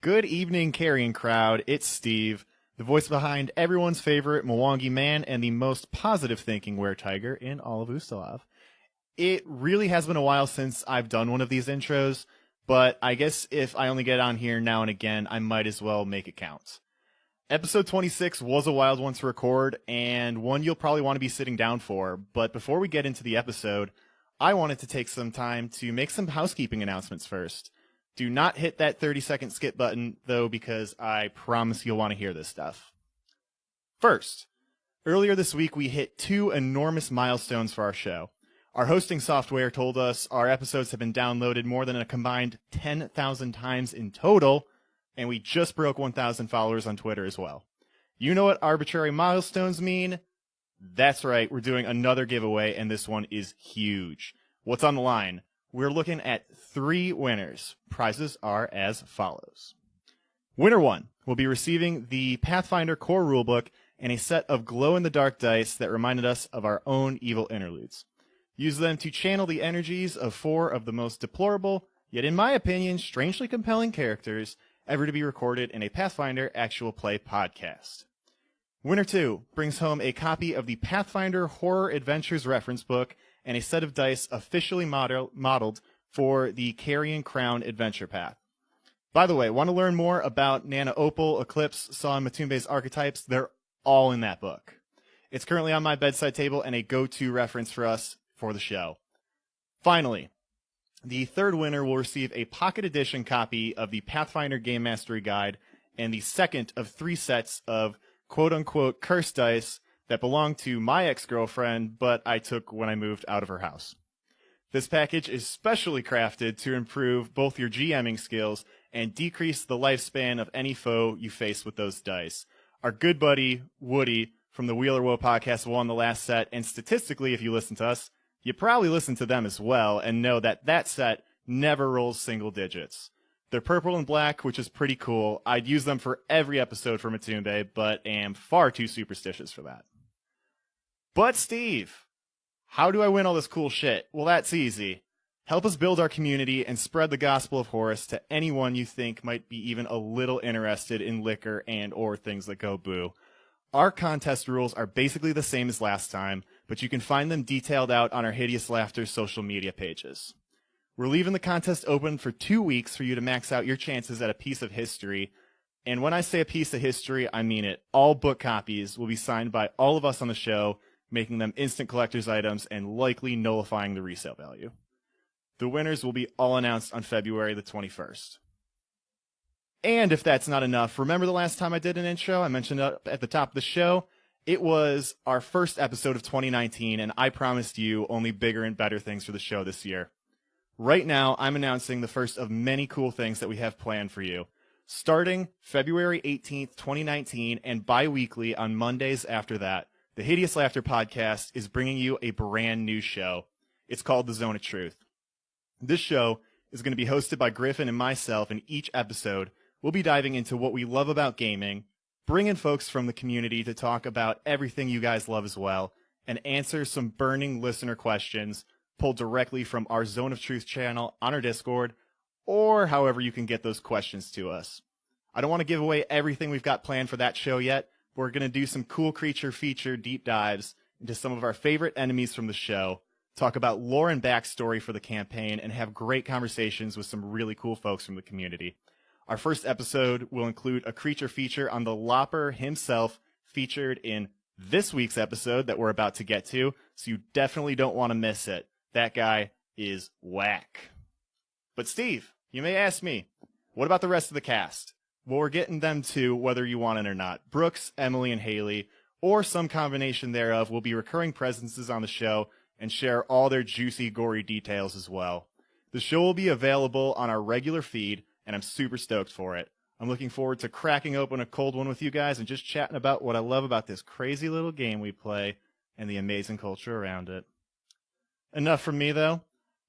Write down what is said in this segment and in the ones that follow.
Good evening, Carrion crowd. It's Steve, the voice behind everyone's favorite Mwangi man and the most positive-thinking were-tiger in all of Ustalav. It really has been a while since I've done one of these intros, but I guess if I only get on here now and again, I might as well make it count. Episode 26 was a wild one to record, and one you'll probably want to be sitting down for, but before we get into the episode, I wanted to take some time to make some housekeeping announcements first. Do not hit that 30-second skip button, though, because I promise you'll want to hear this stuff. First, earlier this week we hit 2 enormous milestones for our show. Our hosting software told us our episodes have been downloaded more than a combined 10,000 times in total, and we just broke 1,000 followers on Twitter as well. You know what arbitrary milestones mean? That's right, we're doing another giveaway, and this one is huge. What's on the line? We're looking at 3 winners. Prizes are as follows. Winner 1 will be receiving the Pathfinder core rulebook and a set of glow-in-the-dark dice that reminded us of our own evil interludes. Use them to channel the energies of 4 of the most deplorable, yet in my opinion, strangely compelling characters ever to be recorded in a Pathfinder actual play podcast. Winner 2 brings home a copy of the Pathfinder Horror Adventures reference book and a set of dice officially modeled for the Carrion Crown Adventure Path. By the way, want to learn more about Nana Opal, Eclipse, Saw, and Matumbe's archetypes? They're all in that book. It's currently on my bedside table and a go-to reference for us for the show. Finally, the 3rd winner will receive a pocket edition copy of the Pathfinder Game Mastery Guide and the second of 3 sets of quote-unquote cursed dice that belonged to my ex-girlfriend, but I took when I moved out of her house. This package is specially crafted to improve both your GMing skills and decrease the lifespan of any foe you face with those dice. Our good buddy, Woody, from the Wheeler Woe podcast won the last set, and statistically, if you listen to us, you probably listen to them as well and know that that set never rolls single digits. They're purple and black, which is pretty cool. I'd use them for every episode for Matumbe, but am far too superstitious for that. But Steve, how do I win all this cool shit? Well, that's easy. Help us build our community and spread the gospel of Horus to anyone you think might be even a little interested in liquor and or things that go boo. Our contest rules are basically the same as last time, but you can find them detailed out on our Hideous Laughter social media pages. We're leaving the contest open for 2 weeks for you to max out your chances at a piece of history. And when I say a piece of history, I mean it. All book copies will be signed by all of us on the show, making them instant collector's items and likely nullifying the resale value. The winners will be all announced on February the 21st. And if that's not enough, remember the last time I did an intro? I mentioned it at the top of the show. It was our first episode of 2019, and I promised you only bigger and better things for the show this year. Right now, I'm announcing the first of many cool things that we have planned for you. Starting February 18th, 2019, and bi-weekly on Mondays after that, the Hideous Laughter podcast is bringing you a brand new show. It's called The Zone of Truth. This show is going to be hosted by Griffin and myself, and each episode we'll be diving into what we love about gaming, bringing folks from the community to talk about everything you guys love as well, and answer some burning listener questions pulled directly from our Zone of Truth channel on our Discord, or however you can get those questions to us. I don't want to give away everything we've got planned for that show yet. We're going to do some cool creature feature deep dives into some of our favorite enemies from the show, talk about lore and backstory for the campaign, and have great conversations with some really cool folks from the community. Our first episode will include a creature feature on the Lopper himself, featured in this week's episode that we're about to get to, so you definitely don't want to miss it. That guy is whack. But Steve, you may ask me, what about the rest of the cast? Well, we're getting them too, whether you want it or not. Brooks, Emily, and Haley, or some combination thereof, will be recurring presences on the show and share all their juicy, gory details as well. The show will be available on our regular feed, and I'm super stoked for it. I'm looking forward to cracking open a cold one with you guys and just chatting about what I love about this crazy little game we play and the amazing culture around it. Enough from me, though.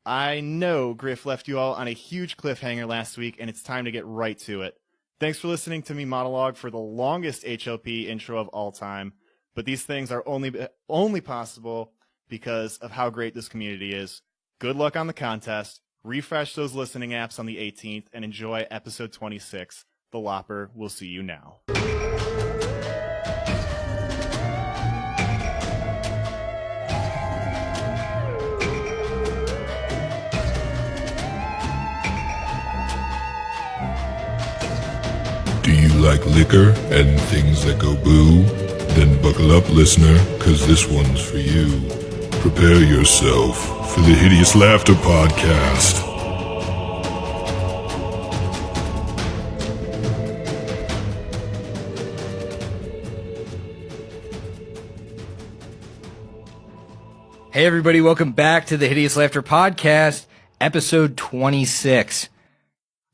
I know Griff left you all on a huge cliffhanger last week, and it's time to get right to it. Thanks for listening to me monologue for the longest HLP intro of all time, but these things are only possible because of how great this community is. Good luck on the contest. Refresh those listening apps on the 18th and enjoy episode 26. The Lopper will see you now. Do you like liquor and things that go boo? Then buckle up, listener, cause this one's for you. Prepare yourself for the Hideous Laughter Podcast. Hey everybody, welcome back to the Hideous Laughter Podcast, episode 26.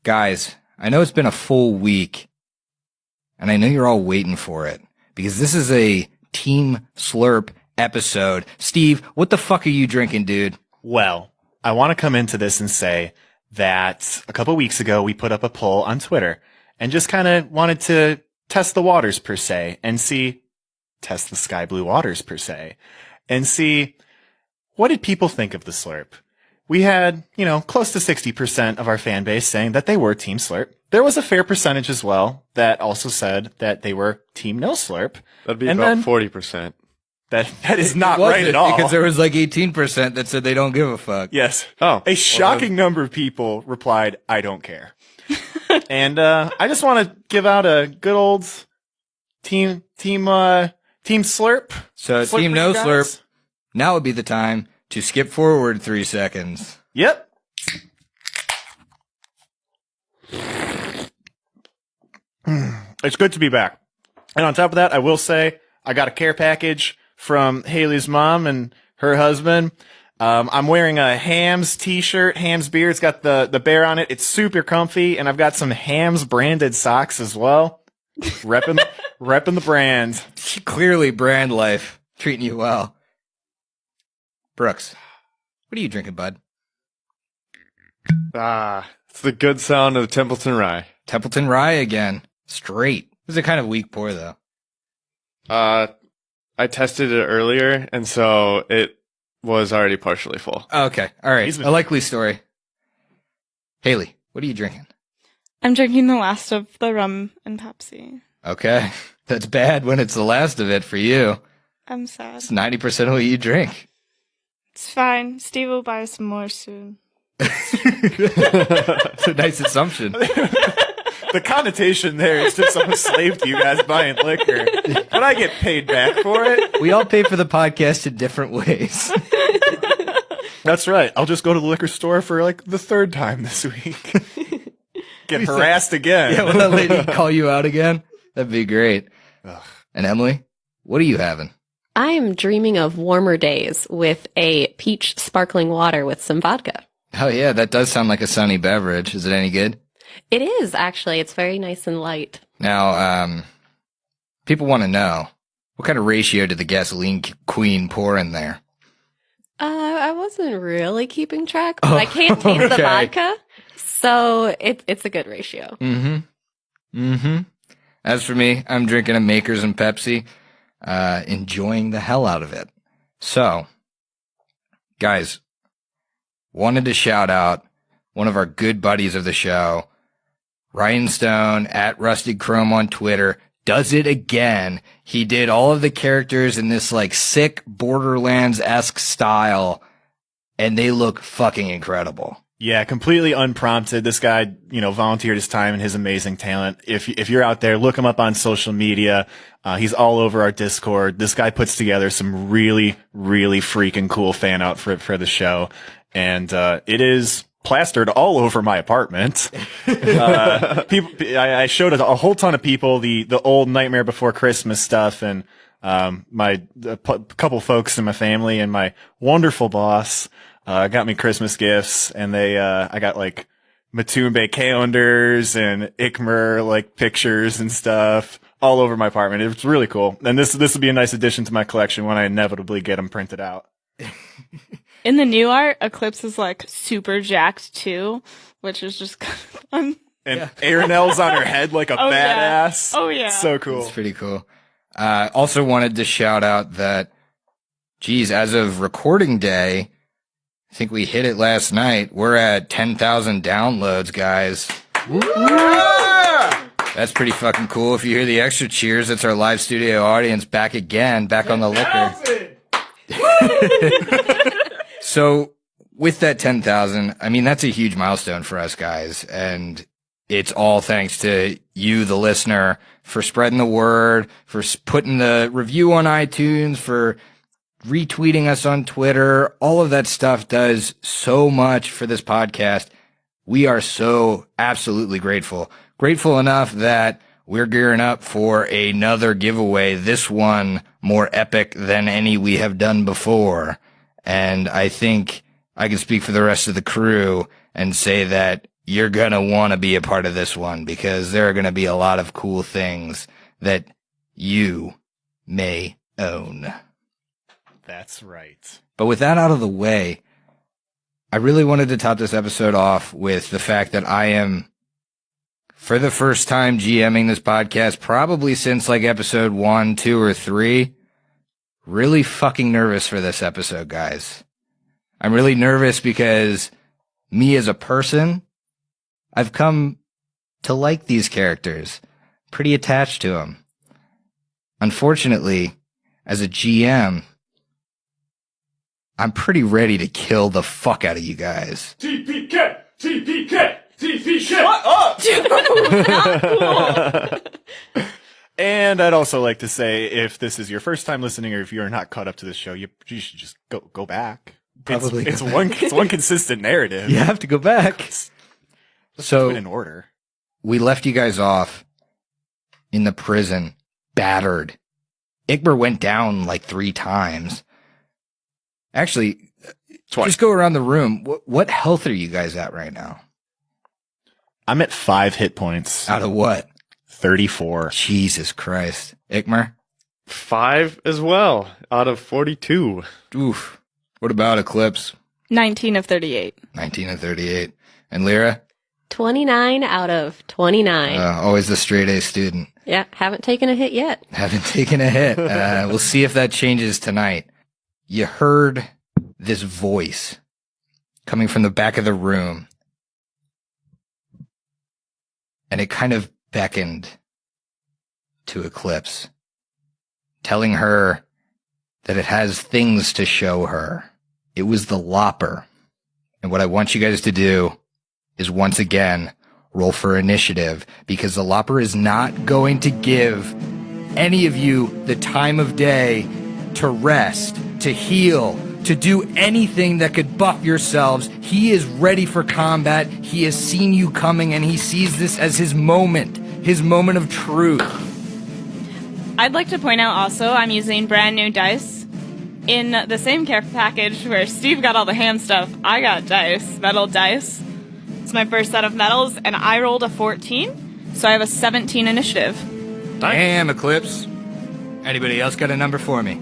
Guys, I know it's been a full week, and I know you're all waiting for it, because this is a Team Slurp episode. Steve, what the fuck are you drinking, dude? Well, I want to come into this and say that a couple weeks ago we put up a poll on Twitter and just kind of wanted to test the waters per se and test the sky blue waters per se and see what did people think of the Slurp. We had, close to 60% of our fan base saying that they were Team Slurp. There was a fair percentage as well that also said that they were Team No Slurp. That'd be about 40%. That is not right at all. Because there was like 18% that said they don't give a fuck. Yes. Oh. A shocking number of people replied, I don't care. And I just want to give out a good old Team Slurp. So Slurp Team for No you guys. Slurp, now would be the time to skip forward 3 seconds. Yep. It's good to be back. And on top of that, I will say I got a care package from Haley's mom and her husband. I'm wearing a Hams t-shirt, Hams beer. It's got the bear on it. It's super comfy. And I've got some Hams branded socks as well. Repping the brand. Clearly brand life treating you well. Brooks, what are you drinking, bud? It's the good sound of Templeton Rye. Templeton Rye again. Straight. It was a kind of weak pour, though. I tested it earlier, and so it was already partially full. Okay. All right. A likely story. Haley, what are you drinking? I'm drinking the last of the rum and Pepsi. Okay. That's bad when it's the last of it for you. I'm sad. It's 90% of what you drink. It's fine. Steve will buy some more soon. That's a nice assumption. The connotation there is just I'm a slave to you guys buying liquor. But I get paid back for it. We all pay for the podcast in different ways. That's right. I'll just go to the liquor store for like the third time this week. Get harassed again. Yeah, will that lady call you out again? That'd be great. Ugh. And Emily, what are you having? I am dreaming of warmer days with a peach sparkling water with some vodka. Oh, yeah, that does sound like a sunny beverage. Is it any good? It is, actually. It's very nice and light. Now, people want to know, what kind of ratio did the gasoline queen pour in there? I wasn't really keeping track, but I can't taste the vodka, so it's a good ratio. As for me, I'm drinking a Makers and Pepsi, enjoying the hell out of it. So, guys, wanted to shout out one of our good buddies of the show, Ryan Stone at Rusted Chrome on Twitter, does it again. He did all of the characters in this like sick Borderlands-esque style, and they look fucking incredible. Yeah, completely unprompted. This guy, volunteered his time and his amazing talent. If you're out there, look him up on social media. He's all over our Discord. This guy puts together some really, really freaking cool fan art for the show. And, it is plastered all over my apartment. I showed a whole ton of people the old Nightmare Before Christmas stuff, and a couple folks in my family and my wonderful boss got me Christmas gifts, and I got like Matumbe calendars and Ikmer like pictures and stuff all over my apartment. It's really cool, and this would be a nice addition to my collection when I inevitably get them printed out. In the new art, Eclipse is like super jacked too, which is just kind of fun. And Aaronelle's on her head like a badass. Yeah. Oh yeah. So cool. It's pretty cool. Also wanted to shout out that, as of recording day, I think we hit it last night. We're at 10,000 downloads, guys. Yeah! That's pretty fucking cool. If you hear the extra cheers, it's our live studio audience back again, back on the liquor. So with that 10,000, I mean, that's a huge milestone for us guys. And it's all thanks to you, the listener, for spreading the word, for putting the review on iTunes, for retweeting us on Twitter. All of that stuff does so much for this podcast. We are so absolutely grateful. Grateful enough that we're gearing up for another giveaway. This one more epic than any we have done before. And I think I can speak for the rest of the crew and say that you're going to want to be a part of this one because there are going to be a lot of cool things that you may own. That's right. But with that out of the way, I really wanted to top this episode off with the fact that I am, for the first time GMing this podcast, probably since like episode 1, 2, or 3, really fucking nervous for this episode, guys. I'm really nervous because me as a person, I've come to like these characters, pretty attached to them. Unfortunately, as a GM, I'm pretty ready to kill the fuck out of you guys. TPK! TPK! TPK! Shut up! Dude, not cool. And I'd also like to say, if this is your first time listening, or if you're not caught up to this show, you should just go back. Probably It's one consistent narrative. You have to go back. Let's So do it in order. we left you guys off in the prison, battered. Igber went down like 3 times. Actually, Twice. just go around the room. What health are you guys at right now? I'm at 5 hit points. Out of what? 34. Jesus Christ. Ikmer? 5 as well, out of 42. Oof. What about Eclipse? 19 of 38. 19 and 38. And Lyra? 29 out of 29. Always the straight A student. Yeah, haven't taken a hit yet. Haven't taken a hit. We'll see if that changes tonight. You heard this voice coming from the back of the room, and it kind of beckoned to Eclipse, telling her that it has things to show her. It was the Lopper. And what I want you guys to do is once again roll for initiative, because the Lopper is not going to give any of you the time of day to rest, to heal, to do anything that could buff yourselves. He is ready for combat. He has seen you coming, and he sees this as his moment of truth. I'd like to point out also, I'm using brand new dice. In the same care package where Steve got all the ham stuff, I got dice, metal dice. It's my first set of metals, and I rolled a 14, so I have a 17 initiative. Damn, Eclipse. Anybody else got a number for me?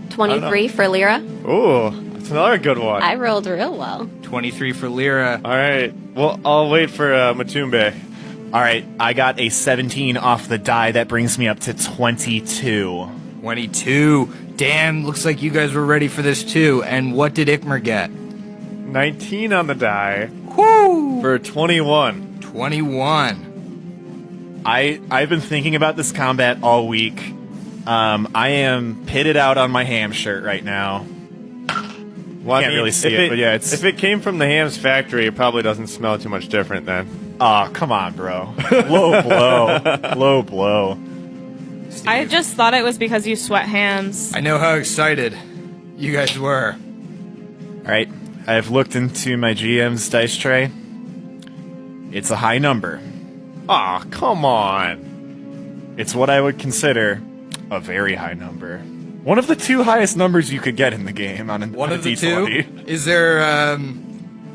23 for Lyra. Ooh, that's another good one. I rolled real well. 23 for Lyra. All right. Well, I'll wait for Matumbe. All right, I got a 17 off the die. That brings me up to 22. 22. Damn, looks like you guys were ready for this too. And what did Ikmer get? 19 on the die Whoo! for 21. 21. I've been thinking about this combat all week. I am pitted out on my ham shirt right now. Well, Can't really see it, but yeah, it's... If it came from the ham's factory, it probably doesn't smell too much different then. Aw, come on, bro. Low blow. Low blow. I just thought it was because you sweat hams. I know how excited you guys were. All right, I've looked into my GM's dice tray. It's a high number. Aw, come on. It's what I would consider a very high number. One of the 2 highest numbers you could get in the game on One a of the D20. 2? Is there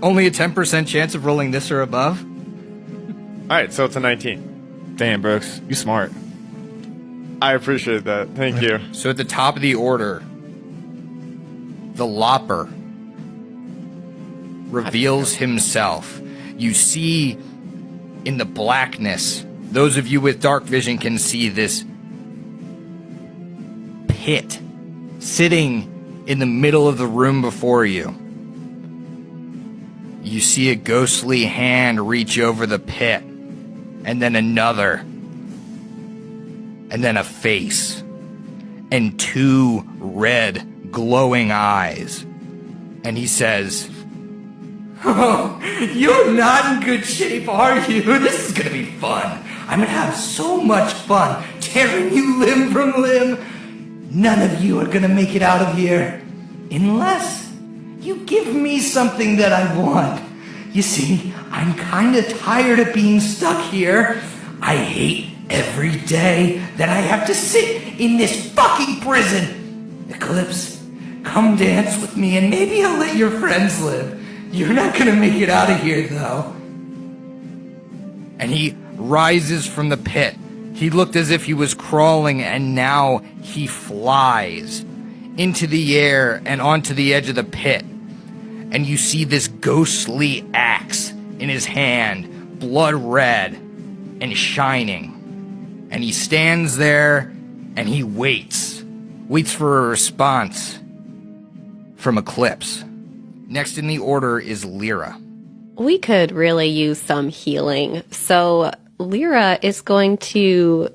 only a 10% chance of rolling this or above? All right, so it's a 19. Damn, Brooks, you smart. I appreciate that. Thank you. So at the top of the order, the Lopper reveals himself. You see in the blackness, those of you with dark vision can see this pit sitting in the middle of the room before you. You see a ghostly hand reach over the pit and then another, and then a face, and 2 red, glowing eyes. And he says, "Oh, you're not in good shape, are you? This is gonna be fun. I'm gonna have so much fun tearing you limb from limb. None of you are gonna make it out of here unless you give me something that I want. You see, I'm kinda tired of being stuck here. I hate every day that I have to sit in this fucking prison. Eclipse, come dance with me and maybe I'll let your friends live. You're not gonna make it out of here, though." And he rises from the pit. He looked as if he was crawling, and now he flies into the air and onto the edge of the pit. And you see this ghostly axe in his hand, blood red and shining. And he stands there and he waits for a response from Eclipse. Next in the order is Lyra. We could really use some healing. So Lyra is going to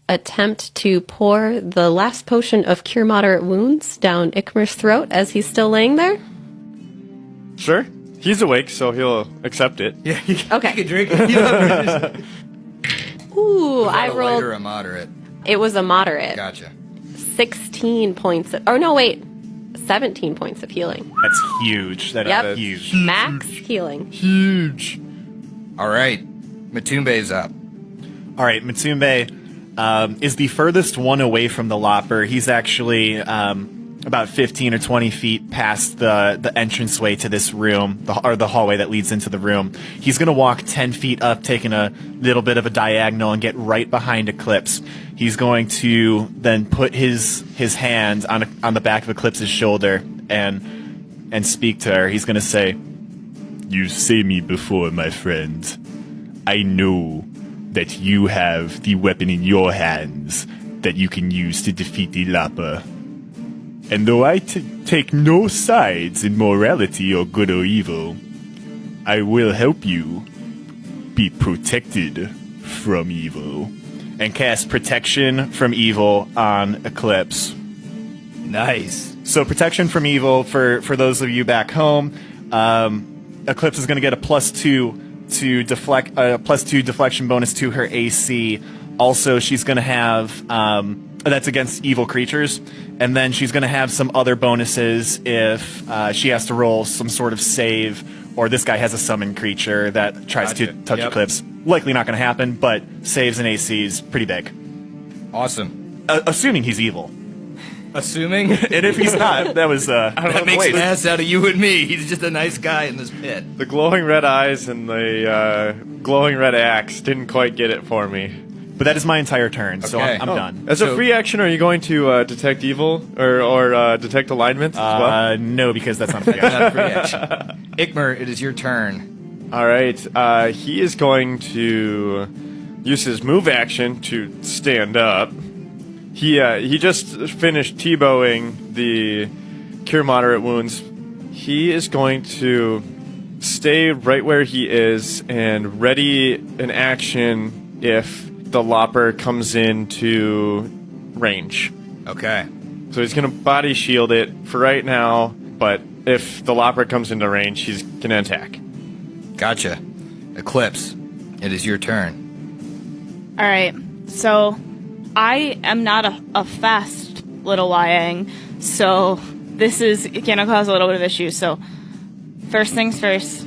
attempt to pour the last potion of Cure Moderate Wounds down Ikmer's throat as he's still laying there. Sure. He's awake, so he'll accept it. Yeah, Okay. you can drink it. Ooh, I rolled. Or a moderate. It was a moderate. Gotcha. 16 points. Oh, no, wait. 17 points of healing. That's huge. That Yep. is huge. Max healing. Huge. All right. Matumbe's up. All right, Matumbe is the furthest one away from the Lopper. He's actually about 15 or 20 feet past the entranceway to this room, or the hallway that leads into the room. He's going to walk 10 feet up, taking a little bit of a diagonal, and get right behind Eclipse. He's going to then put his hand on the back of Eclipse's shoulder and speak to her. He's going to say, "You've seen me before, my friend. I know that you have the weapon in your hands that you can use to defeat the Lopper. And though I take no sides in morality or good or evil, I will help you be protected from evil." And cast Protection from Evil on Eclipse. Nice. So Protection from Evil, for those of you back home, Eclipse is going to get a +2 to deflect, +2 deflection bonus to her AC. Also, she's going to have that's against evil creatures, and then she's going to have some other bonuses if she has to roll some sort of save, or this guy has a summon creature that tries to touch Eclipse. Likely not going to happen, but saves and AC is pretty big. Awesome. Assuming he's evil. Assuming? And if he's not, that was That makes an ass out of you and me. He's just a nice guy in this pit. The glowing red eyes and the glowing red axe didn't quite get it for me. But that is my entire turn, so Okay. I'm done. As a free action, are you going to detect evil or detect alignment as well? No, because that's not a free action. Not a free action. Ikmer, it is your turn. All right. He is going to use his move action to stand up. He just finished T-bowing the Cure Moderate Wounds. He is going to stay right where he is and ready an action if the Lopper comes into range. Okay. So he's going to body shield it for right now, but if the Lopper comes into range, he's going to attack. Gotcha. Eclipse, it is your turn. All right. So I am not a fast little Yang, so this is going to cause a little bit of issue. So first things first,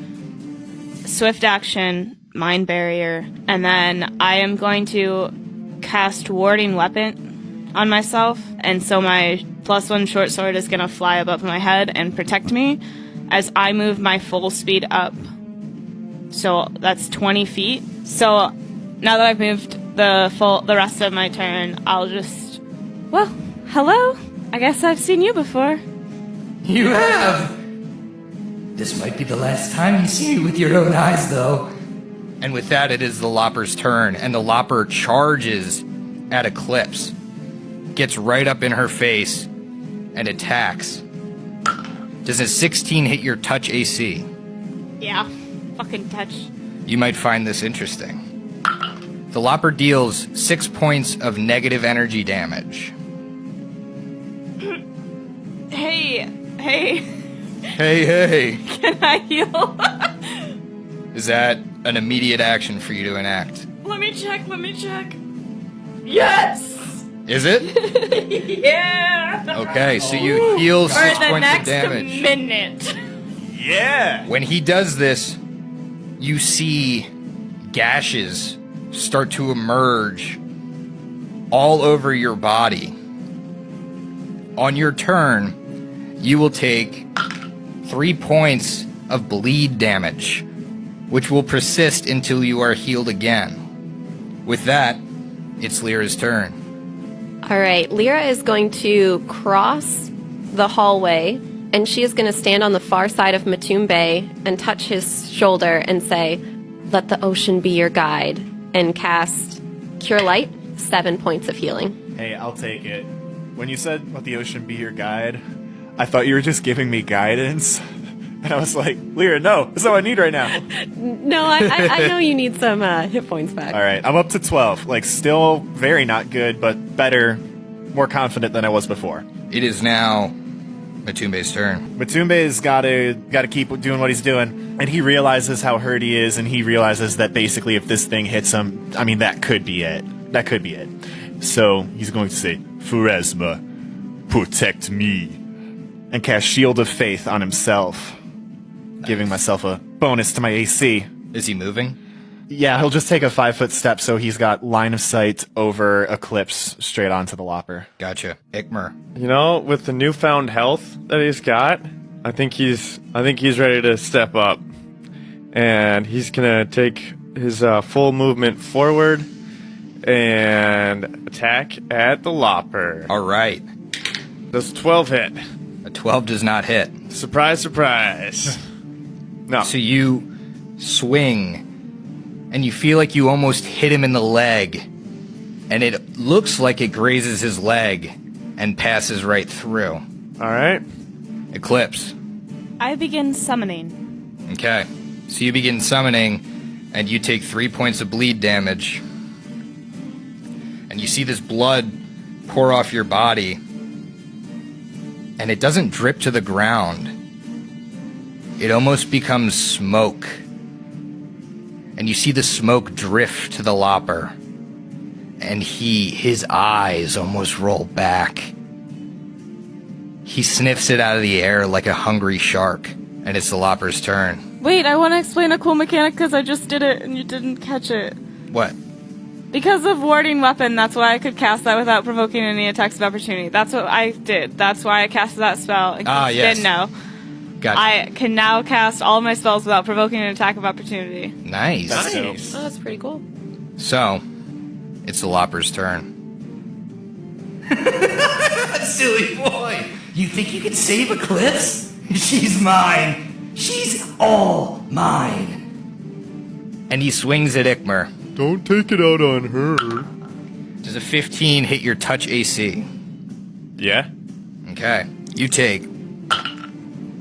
swift action, mind barrier, and then I am going to cast warding weapon on myself, and so my +1 short sword is going to fly above my head and protect me as I move my full speed up. So that's 20 feet. So now that I've moved the rest of my turn, I'll just, well, hello. I guess I've seen you before. You have! This might be the last time you see me with your own eyes, though. And with that, it is the Lopper's turn, and the Lopper charges at Eclipse, gets right up in her face, and attacks. Does a 16 hit your touch AC? Yeah, fucking touch. You might find this interesting. The Lopper deals 6 points of negative energy damage. Hey, Hey. can I heal? Is that an immediate action for you to enact? Let me check. Yes! Is it? Yeah! Okay, so you heal For 6 the points of next damage. minute. Yeah. When he does this, you see gashes start to emerge all over your body. On your turn, you will take 3 points of bleed damage, which will persist until you are healed again. With that, it's Lyra's turn. All right, Lyra is going to cross the hallway, and she is going to stand on the far side of Matumbe and touch his shoulder and say, "Let the ocean be your guide," and cast Cure Light, 7 points of healing. Hey, I'll take it. When you said let the ocean be your guide, I thought you were just giving me guidance. And I was like, Lyra, no, that's all I need right now. No, I know you need some hit points back. All right, I'm up to 12. Like, still very not good, but better, more confident than I was before. It is now Matumbe's turn. Matumbe's gotta keep doing what he's doing, and he realizes how hurt he is, and he realizes that basically if this thing hits him, I mean, that could be it. That could be it. So he's going to say, Pharasma, protect me, and cast Shield of Faith on himself, giving myself a bonus to my AC. Is he moving? Yeah, he'll just take a 5-foot step, so he's got line of sight over Eclipse straight onto the Lopper. Gotcha. Ikmer. You know, with the newfound health that he's got, I think he's ready to step up, and he's gonna take his full movement forward and attack at the Lopper. All right. Does 12 hit? A 12 does not hit. Surprise, surprise. No. So you swing, and you feel like you almost hit him in the leg, and it looks like it grazes his leg and passes right through. All right. Eclipse. I begin summoning. Okay. So you begin summoning, and you take 3 points of bleed damage. And you see this blood pour off your body, and it doesn't drip to the ground. It almost becomes smoke. And you see the smoke drift to the Lopper. And his eyes almost roll back. He sniffs it out of the air like a hungry shark. And it's the Lopper's turn. Wait, I want to explain a cool mechanic because I just did it and you didn't catch it. What? Because of warding weapon, that's why I could cast that without provoking any attacks of opportunity. That's what I did. That's why I casted that spell. In case you Yes. didn't know. Gotcha. I can now cast all of my spells without provoking an attack of opportunity. Nice. Nice. Oh, that's pretty cool. So, it's the Lopper's turn. Silly boy. You think you can save Eclipse? She's mine. She's all mine. And he swings at Ikmer. Don't take it out on her. Does a 15 hit your touch AC? Yeah. Okay. You take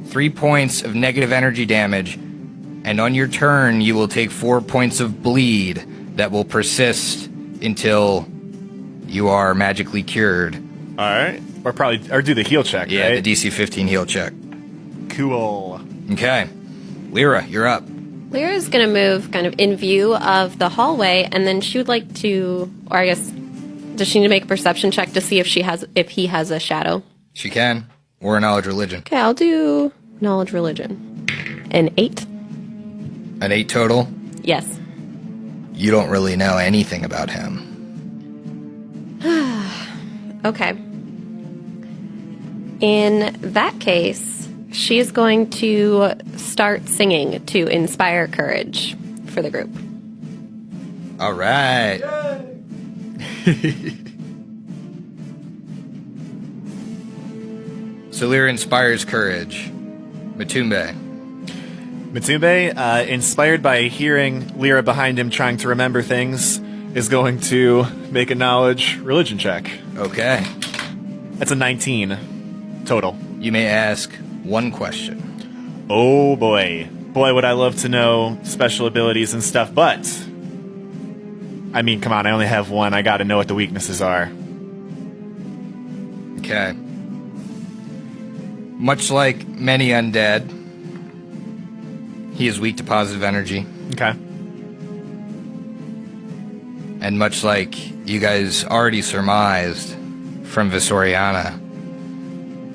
3 points of negative energy damage, and on your turn, you will take 4 points of bleed that will persist until you are magically cured. All right. Or do the heal check, Yeah, right? the DC 15 heal check. Cool. Okay. Lyra, you're up. Lyra is going to move kind of in view of the hallway, and then she would like to, or I guess, does she need to make a perception check to see if he has a shadow? She can. Or a knowledge religion. Okay, I'll do knowledge religion. An 8. An 8 total. Yes. You don't really know anything about him. Okay. In that case, she is going to start singing to inspire courage for the group. All right. So Lyra inspires courage. Matumbe. Matumbe, inspired by hearing Lyra behind him trying to remember things, is going to make a knowledge religion check. Okay. That's a 19 total. You may ask one question. Oh boy. Boy, would I love to know special abilities and stuff, but I mean, come on, I only have one. I gotta know what the weaknesses are. Okay. Much like many undead, he is weak to positive energy. Okay. And much like you guys already surmised from Visoriana,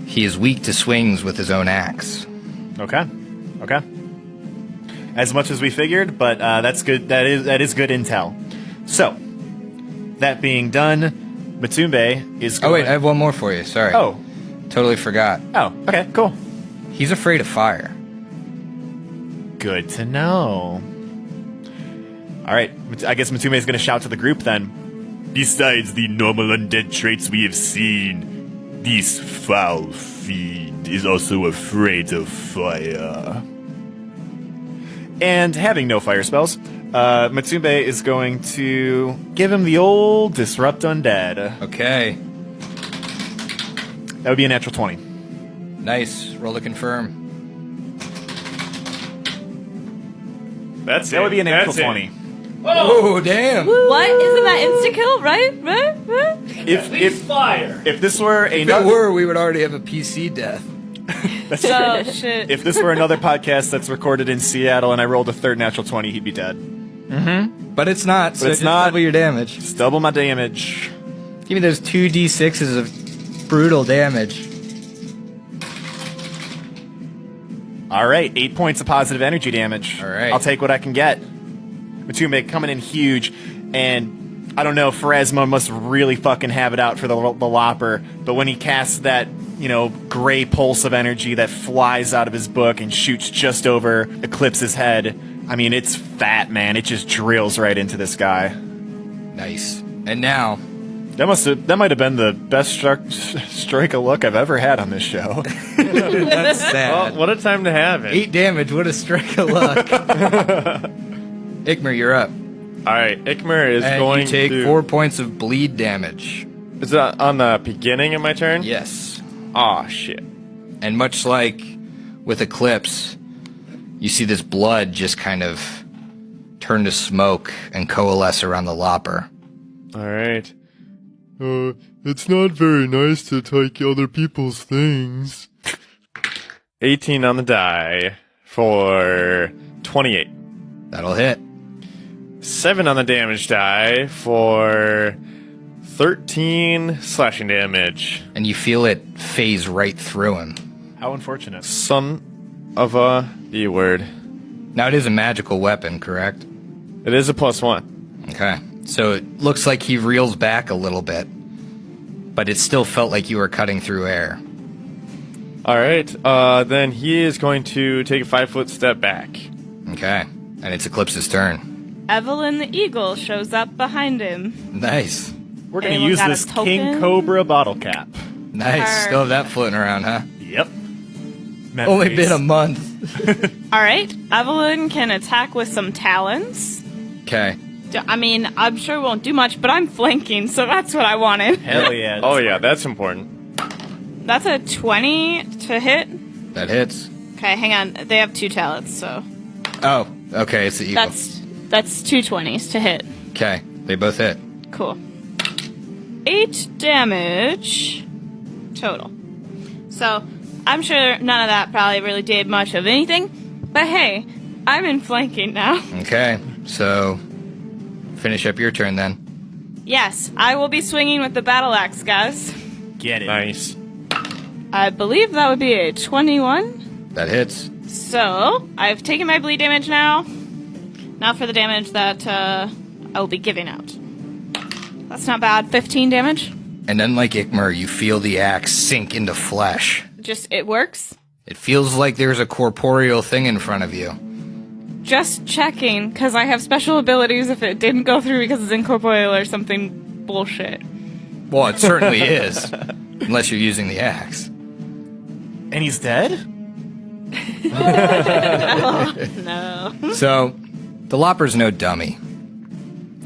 he is weak to swings with his own axe. Okay. As much as we figured, but that's good. That is good intel. So, that being done, Matumbe is going... Oh, wait, I have one more for you. Sorry. Oh. Totally forgot. Oh, okay, cool. He's afraid of fire. Good to know. All right, I guess Matumbe is going to shout to the group then. Besides the normal undead traits we have seen, this foul fiend is also afraid of fire. And having no fire spells, Matumbe is going to give him the old Disrupt Undead. Okay. That would be a natural 20. Nice. Roll to confirm. That would be a natural 20. Oh, damn. What? Isn't that insta kill? Right? If this were If it another... were, we would already have a PC death. That's true. Oh shit. If this were another podcast that's recorded in Seattle and I rolled a third natural 20, he'd be dead. But it's not, so it's just not. double your damage. Just double my damage. Give me those 2d6s of brutal damage. All right, 8 points of positive energy damage. All right. I'll take what I can get. Matumbe coming in huge, and I don't know, Pharasma must really fucking have it out for the Lopper, but when he casts that, gray pulse of energy that flies out of his book and shoots just over Eclipse's head, I mean, it's fat, man. It just drills right into this guy. Nice. And now... That might have been the best strike of luck I've ever had on this show. That's sad. Well, what a time to have it. 8 damage, what a strike of luck. Ikmer, you're up. All right, Ikmer is And going you take to... 4 points of bleed damage. Is it on the beginning of my turn? Yes. Aw, shit. And much like with Eclipse, you see this blood just kind of turn to smoke and coalesce around the Lopper. All right. It's not very nice to take other people's things. 18 on the die for 28. That'll hit. 7 on the damage die for 13 slashing damage. And you feel it phase right through him. How unfortunate. Son of a B-word. Now it is a magical weapon, correct? It is a +1. Okay. So it looks like he reels back a little bit, but it still felt like you were cutting through air. All right. Then he is going to take a 5-foot step back. Okay. And it's Eclipse's turn. Evelyn the Eagle shows up behind him. Nice. We're going to Anyone use got a this token? King Cobra bottle cap. Nice. Still have that floating around, huh? Yep. Only been a month. All right, Evelyn can attack with some talons. Okay. I'm sure it won't do much, but I'm flanking, so that's what I wanted. Hell yeah. Oh, yeah, that's important. That's a 20 to hit. That hits. Okay, hang on. They have 2 talents, so Oh, okay. It's the eagle. that's 2 20s to hit. Okay. They both hit. Cool. 8 damage total. So I'm sure none of that probably really did much of anything, but hey, I'm in flanking now. Okay. So finish up your turn then. Yes, I will be swinging with the battle axe, guys. Get it. Nice. I believe that would be a 21. That hits. So, I've taken my bleed damage now. Now for the damage that I will be giving out. That's not bad. 15 damage. And then, like Ikmer, you feel the axe sink into flesh. Just, it works. It feels like there's a corporeal thing in front of you. Just checking, because I have special abilities if it didn't go through because it's incorporeal or something bullshit. Well, it certainly is. Unless you're using the axe. And he's dead? No. So, the Lopper's no dummy.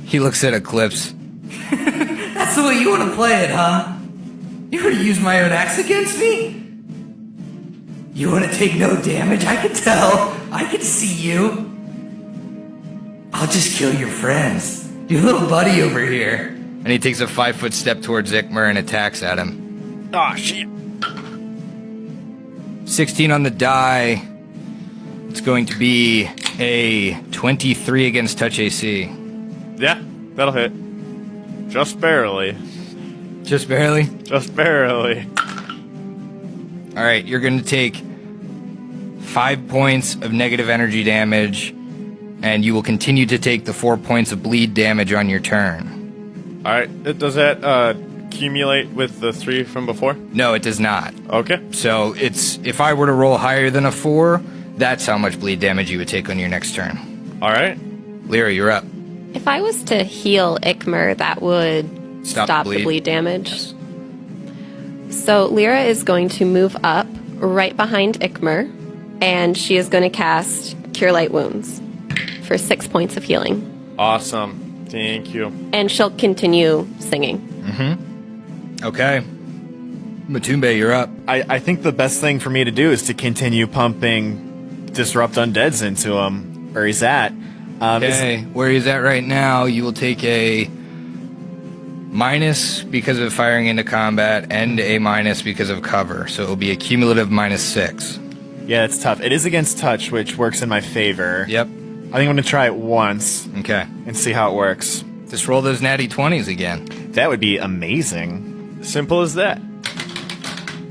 He looks at Eclipse. That's the way you want to play it, huh? You want to use my own axe against me? You want to take no damage? I can tell. I can see you. I'll just kill your friends. Your little buddy over here. And he takes a 5-foot step towards Ikmer and attacks at him. Ah, shit. 16 on the die. It's going to be a 23 against touch AC. Yeah, that'll hit. Just barely. Just barely. Just barely. All right, you're going to take 5 points of negative energy damage, and you will continue to take the 4 points of bleed damage on your turn. All right, does that accumulate with the 3 from before? No, it does not. Okay. So it's if I were to roll higher than a 4, that's how much bleed damage you would take on your next turn. All right. Lyra, you're up. If I was to heal Ikmer, that would Stop the bleed damage. Yes. So Lyra is going to move up right behind Ikmer, and she is going to cast Cure Light Wounds for 6 points of healing. Awesome. Thank you. And she'll continue singing. Okay. Matumbe, you're up. I think the best thing for me to do is to continue pumping Disrupt Undeads into him, where he's at. Okay, where he's at right now, you will take a minus because of firing into combat and a minus because of cover. So it will be a cumulative -6. Yeah, it's tough. It is against touch, which works in my favor. Yep. I think I'm going to try it once Okay. and see how it works. Just roll those natty 20s again. That would be amazing. Simple as that.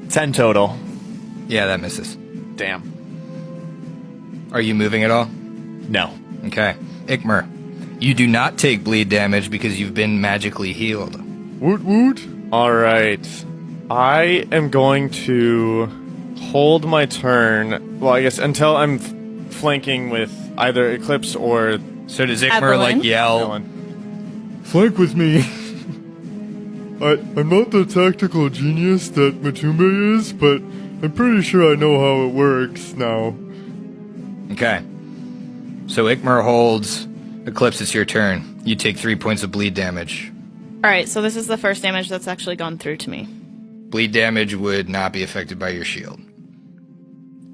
10 total. Yeah, that misses. Damn. Are you moving at all? No. Okay. Ikmer, you do not take bleed damage because you've been magically healed. Woot woot. All right. I am going to hold my turn. Well, I guess until I'm flanking with either Eclipse or So does Ikmer Evelyn? yell? Ellen. Flank with me. I'm not the tactical genius that Matumbe is, but I'm pretty sure I know how it works now. Okay. So Ikmer holds. Eclipse, it's your turn. You take 3 points of bleed damage. All right, so this is the first damage that's actually gone through to me. Bleed damage would not be affected by your shield.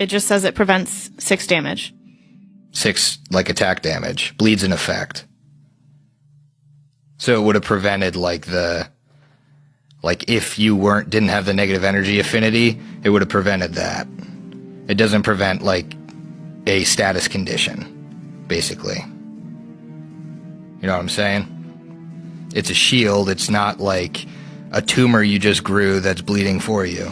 It just says it prevents 6 damage. 6, like attack damage. Bleed's an effect. So it would have prevented if you didn't have the negative energy affinity, it would have prevented that. It doesn't prevent a status condition, basically. You know what I'm saying? It's a shield. It's not like a tumor you just grew that's bleeding for you.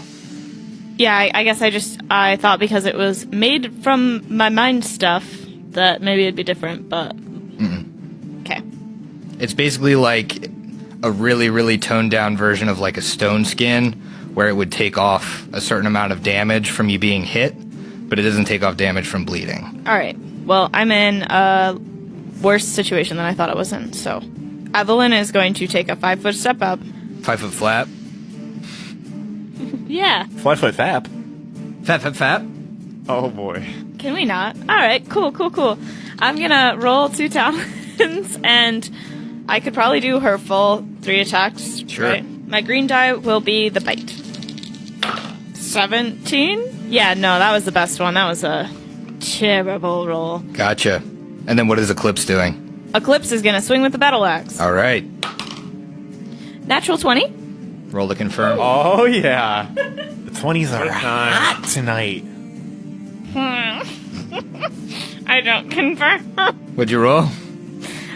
Yeah, I guess I thought because it was made from my mind stuff that maybe it'd be different, but... Okay. It's basically like a really, really toned down version of like a stone skin where it would take off a certain amount of damage from you being hit, but it doesn't take off damage from bleeding. All right. Well, I'm in a worse situation than I thought I was in, so... Evelyn is going to take a 5-foot step up. 5-foot flap. Yeah. 5-foot fap. Fap. Oh boy. Can we not? All right. Cool. I'm gonna roll 2 talons, and I could probably do her full 3 attacks. Sure. Right? My green die will be the bite. 17? Yeah, no, that was the best one. That was a terrible roll. Gotcha. And then what is Eclipse doing? Eclipse is gonna swing with the battle axe. All right. Natural 20. Roll to confirm. Oh yeah. The 20s are time. hot tonight. I don't confirm. What'd you roll?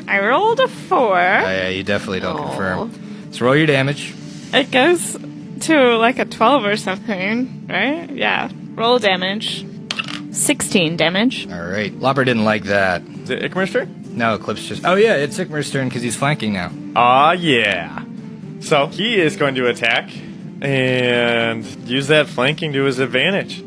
I rolled a 4. Oh, yeah, you definitely don't confirm. So roll your damage. It goes to like a 12 or something, right? Yeah. Roll damage. 16 damage. All right. Lopper didn't like that. Is it Ikmer's turn? No, Eclipse just... Oh, yeah, it's Ikmer's turn because he's flanking now. Ah, yeah. So he is going to attack and use that flanking to his advantage.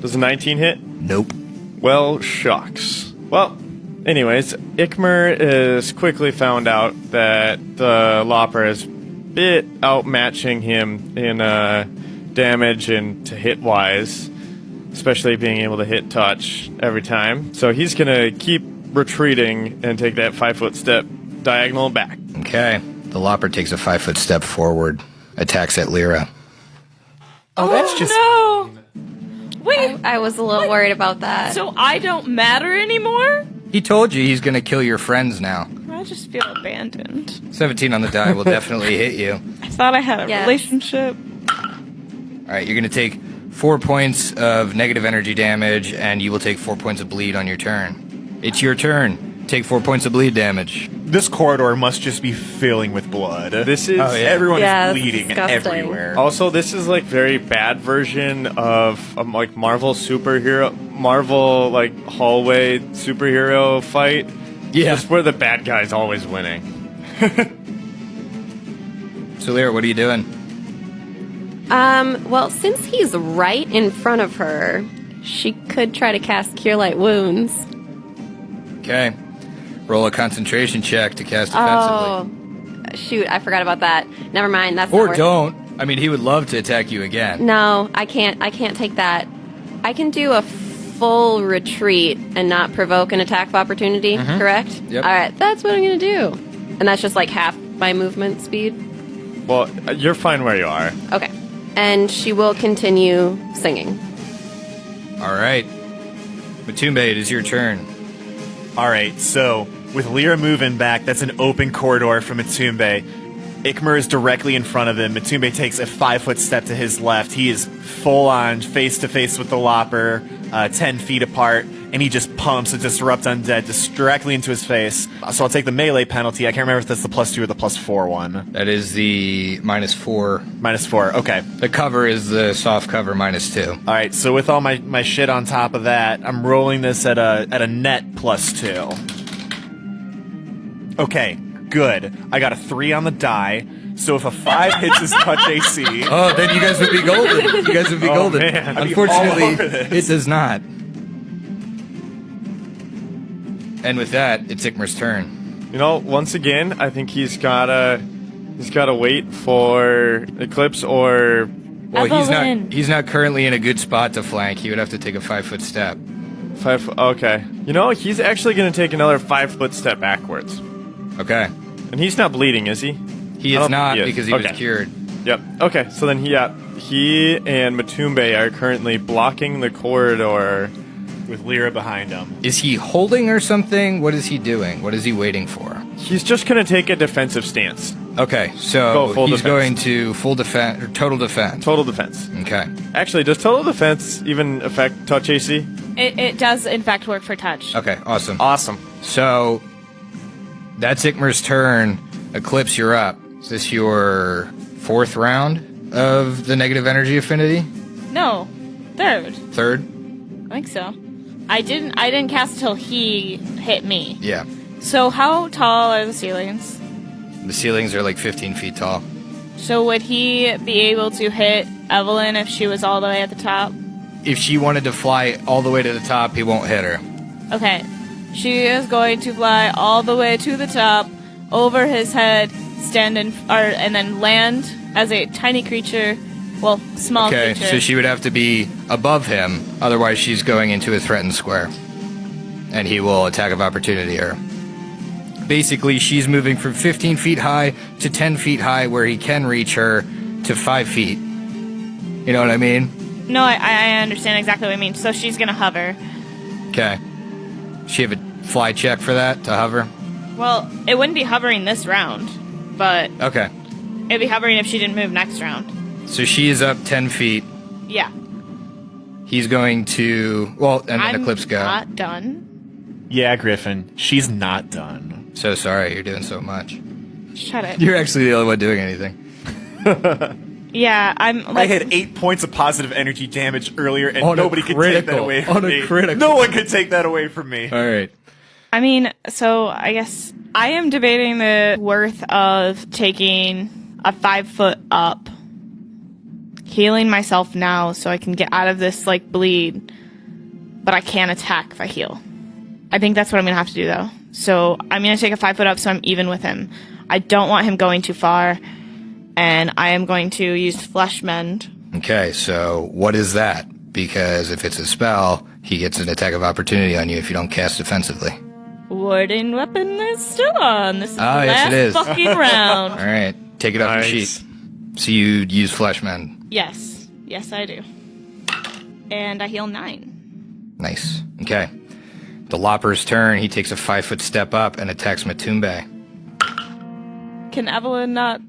Does a 19 hit? Nope. Well, shucks. Well, anyways, Ikmer is quickly found out that the Lopper is bit outmatching him in damage and to hit wise, especially being able to hit touch every time. So he's going to keep retreating and take that 5-foot step diagonal back. Okay. The Lopper takes a 5-foot step forward, attacks at Lyra. Oh, that's just... No! Wait, I was a little worried about that. so I don't matter anymore? He told you he's going to kill your friends now. I just feel abandoned. 17 on the die will definitely hit you. I thought I had a Yes. relationship. All right, you're going to take 4 points of negative energy damage, and you will take 4 points of bleed on your turn. It's your turn. Take 4 points of bleed damage. This corridor must just be filling with blood. This is Everyone Yeah, is that's bleeding disgusting. everywhere. also this is like very bad version of like Marvel like hallway superhero fight. Yeah. Just where the bad guy's always winning. So, Lyra, what are you doing? Well, since he's right in front of her, she could try to cast Cure Light Wounds. Okay. Roll a concentration check to cast Oh, defensively. shoot, I forgot about that. Never mind, that's not Or worth don't. I mean, he would love to attack you again. No, I can't take that. I can do a full retreat and not provoke an attack of opportunity, correct? Yep. Alright, that's what I'm gonna do. And that's just like half my movement speed. Well, you're fine where you are. Okay. And she will continue singing. All right. Matumbe, it is your turn. All right, so with Lyra moving back, that's an open corridor from Matumbe. Ikmer is directly in front of him. Matumbe takes a 5-foot step to his left. He is full on face to face with the Lopper, 10 feet apart, and he just pumps a Disrupt Undead just directly into his face. So I'll take the melee penalty. I can't remember if that's the +2 or the +4 one. That is the -4. -4, okay. The cover is the soft cover -2. All right, so with all my shit on top of that, I'm rolling this at a net +2. Okay, good. I got a 3 on the die. So if a 5 hits his touch AC, Oh, then you guys would be golden. You guys would be golden. man. I'd be all Unfortunately, over this. it does not. And with that, it's Ikmer's turn. You know, once again, I think he's gotta wait for Eclipse or Well, Evelyn. he's not currently in a good spot to flank. He would have to take a 5-foot step. 5. Okay, you know, he's actually gonna take another 5-foot step backwards, Okay. and he's not bleeding, is he? He I is don't not think he is. because he was Okay. cured. Yep. Okay, so then he and Matumbe are currently blocking the corridor. with Lyra behind him. Is he holding or something? What is he doing? What is he waiting for? He's just gonna take a defensive stance. Okay, Go so full he's defense. going to full defense or total defense. Total defense. Okay. Actually, does total defense even affect touch AC? It does, in fact, work for touch. Okay, awesome. Awesome. So that's Ikmer's turn. Eclipse, you're up. Is this your 4th round of the negative energy affinity? No, third. 3rd? I think so. I didn't cast till he hit me. Yeah. So how tall are the ceilings? The ceilings are like 15 feet tall. So would he be able to hit Evelyn if she was all the way at the top? If she wanted to fly all the way to the top, he won't hit her. Okay. She is going to fly all the way to the top, over his head, and then land as a tiny creature. Well, small Okay, creature. so she would have to be above him, otherwise she's going into a threatened square. And he will attack of opportunity her. Basically, she's moving from 15 feet high to 10 feet high, where he can reach her, to 5 feet. You know what I mean? No, I understand exactly what I mean. So she's gonna hover. Okay. She have a fly check for that, to hover? Well, it wouldn't be hovering this round, but Okay. it'd be hovering if she didn't move next round. So she is up 10 feet. Yeah. He's going to... Well, and then I'm Eclipse go. not done. Yeah, Griffin, she's not done. So sorry, you're doing so much. Shut it. You're actually the only one doing anything. Yeah, I'm I like... had 8 points of positive energy damage earlier, and On a nobody could take that critical. away from On a me. critical. No one could take that away from me. All right. I mean, so I guess I am debating the worth of taking a 5-foot up, healing myself now so I can get out of this, like, bleed, but I can't attack if I heal. I think that's what I'm going to have to do, though. So I'm going to take a 5-foot up so I'm even with him. I don't want him going too far, and I am going to use Flesh Mend. Okay, so what is that? Because if it's a spell, he gets an attack of opportunity on you if you don't cast defensively. Warding weapon is still on. This is the Ah, yes, last it is. fucking round. All right, take it off Nice. your sheet. So you use Flesh Mend. Yes. Yes, I do. And I heal 9. Nice. Okay. The Lopper's turn. He takes a 5-foot step up and attacks Matumbe. Can Evelyn not?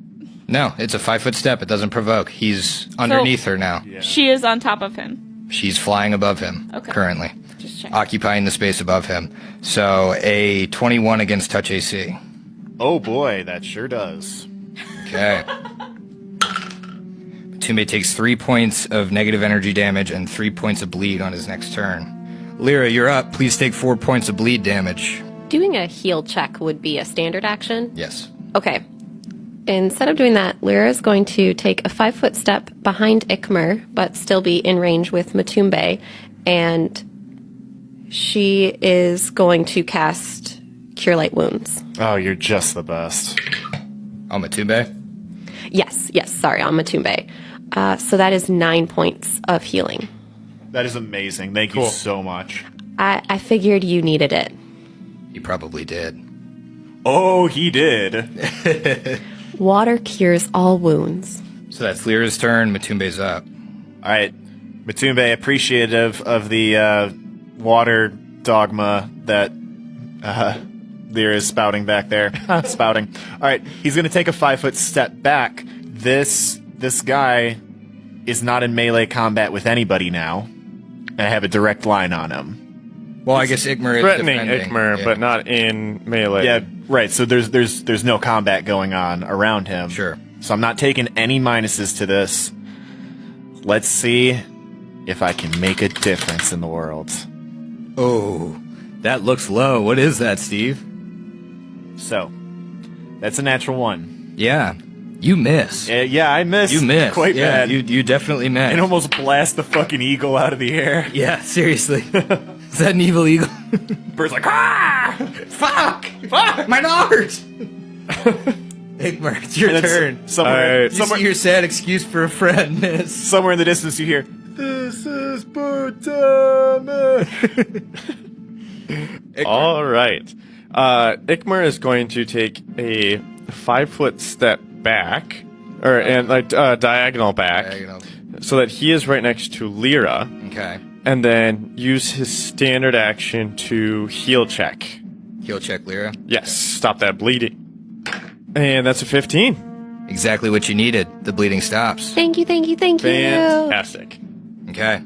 No, it's a 5-foot step. It doesn't provoke. He's underneath her now. She is on top of him. She's flying above him currently, Just checking. occupying the space above him. So a 21 against touch AC. Oh boy, that sure does. Okay. Matumbe takes 3 points of negative energy damage and 3 points of bleed on his next turn. Lyra, you're up. Please take 4 points of bleed damage. Doing a heal check would be a standard action. Yes. Okay. Instead of doing that, Lyra is going to take a 5-foot step behind Ikmer, but still be in range with Matumbe, and she is going to cast Cure Light Wounds. Oh, you're just the best. Oh, Matumbe? Yes, sorry, on Matumbe. So that is 9 points of healing. That is amazing. Thank you so much. I figured you needed it. He probably did. Oh, he did. Water cures all wounds. So that's Lyra's turn. Matumbe's up. All right. Matumbe, appreciative of the water dogma that Lyra is spouting back there. Spouting. All right. He's going to take a 5-foot step back. This guy is not in melee combat with anybody now. And I have a direct line on him. Well, I guess Ikmer is Threatening defending. Ikmer, Yeah. but not in melee. Yeah, right. So there's no combat going on around him. Sure. So I'm not taking any minuses to this. Let's see if I can make a difference in the world. Oh, that looks low. What is that, Steve? So, that's a natural 1. Yeah, you miss. Yeah, I missed. You miss. Quite yeah, bad. You definitely miss. And almost blast the fucking eagle out of the air. Yeah, seriously. Is that an evil eagle? Bird's like, ah! Fuck! My nose! Ikmer, it's your And then turn. Somewhere, Alright. Just your sad excuse for a friend, miss. somewhere in the distance you hear, "This is Butama." All right. Ikmer is going to take a 5-foot step back, diagonal back, Diagonal. so that he is right next to Lyra, Okay. and then use his standard action to heal check. Heal check, Lyra. Yes, stop that bleeding. And that's a 15. Exactly what you needed. The bleeding stops. Thank you. Fantastic. Okay.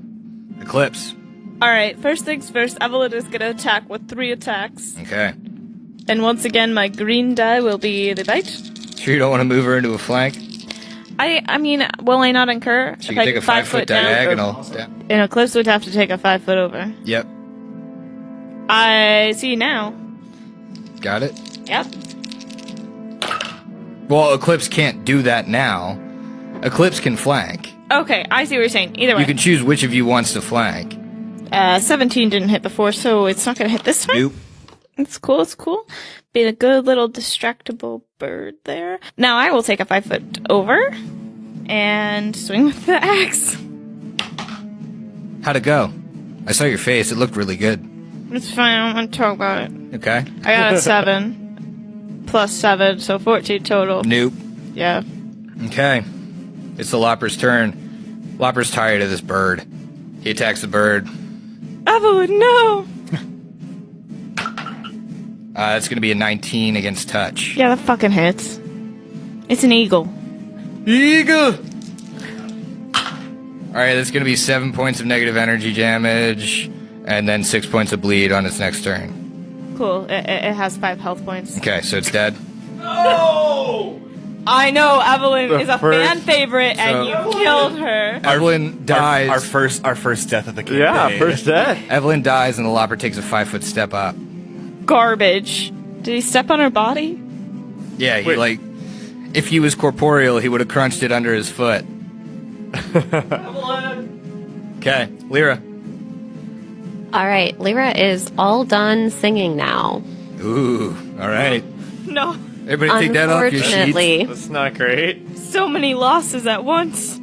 Eclipse. All right. First things first. Evelyn is gonna attack with 3 attacks, Okay. and once again, my green die will be the bite. Sure you don't want to move her into a flank? I mean, will I not incur? She if can I take a 5-foot down? diagonal step. And Eclipse would have to take a 5-foot over. Yep. I see now. Got it? Yep. Well, Eclipse can't do that now. Eclipse can flank. Okay, I see what you're saying. Either way. You can choose which of you wants to flank. 17 didn't hit before, so it's not gonna hit this time. Nope. It's cool. Being a good little distractible bird there. Now I will take a 5-foot over and swing with the axe. How'd it go? I saw your face. It looked really good. It's fine, I don't want to talk about it. Okay. I got a 7 plus 7, so 14 total. Nope. Yeah. Okay. It's the Lopper's turn. Lopper's tired of this bird. He attacks the bird. Evelyn, no! That's going to be a 19 against touch. Yeah, that fucking hits. It's an eagle. Eagle! Alright, that's going to be 7 points of negative energy damage, and then 6 points of bleed on its next turn. Cool. It has 5 health points. Okay, so it's dead. I know Evelyn is a first- fan favorite, and you killed her. Evelyn dies. Our first death of the campaign. Yeah, first death. Evelyn dies, and the Lopper takes a 5-foot step up. Garbage. Did he step on her body? Yeah, he Wait. if he was corporeal, he would have crunched it under his foot. Okay, Lyra. All right, Lyra is all done singing now. Ooh, alright. No. Everybody take that off your sheets. Unfortunately, That's not great. So many losses at once.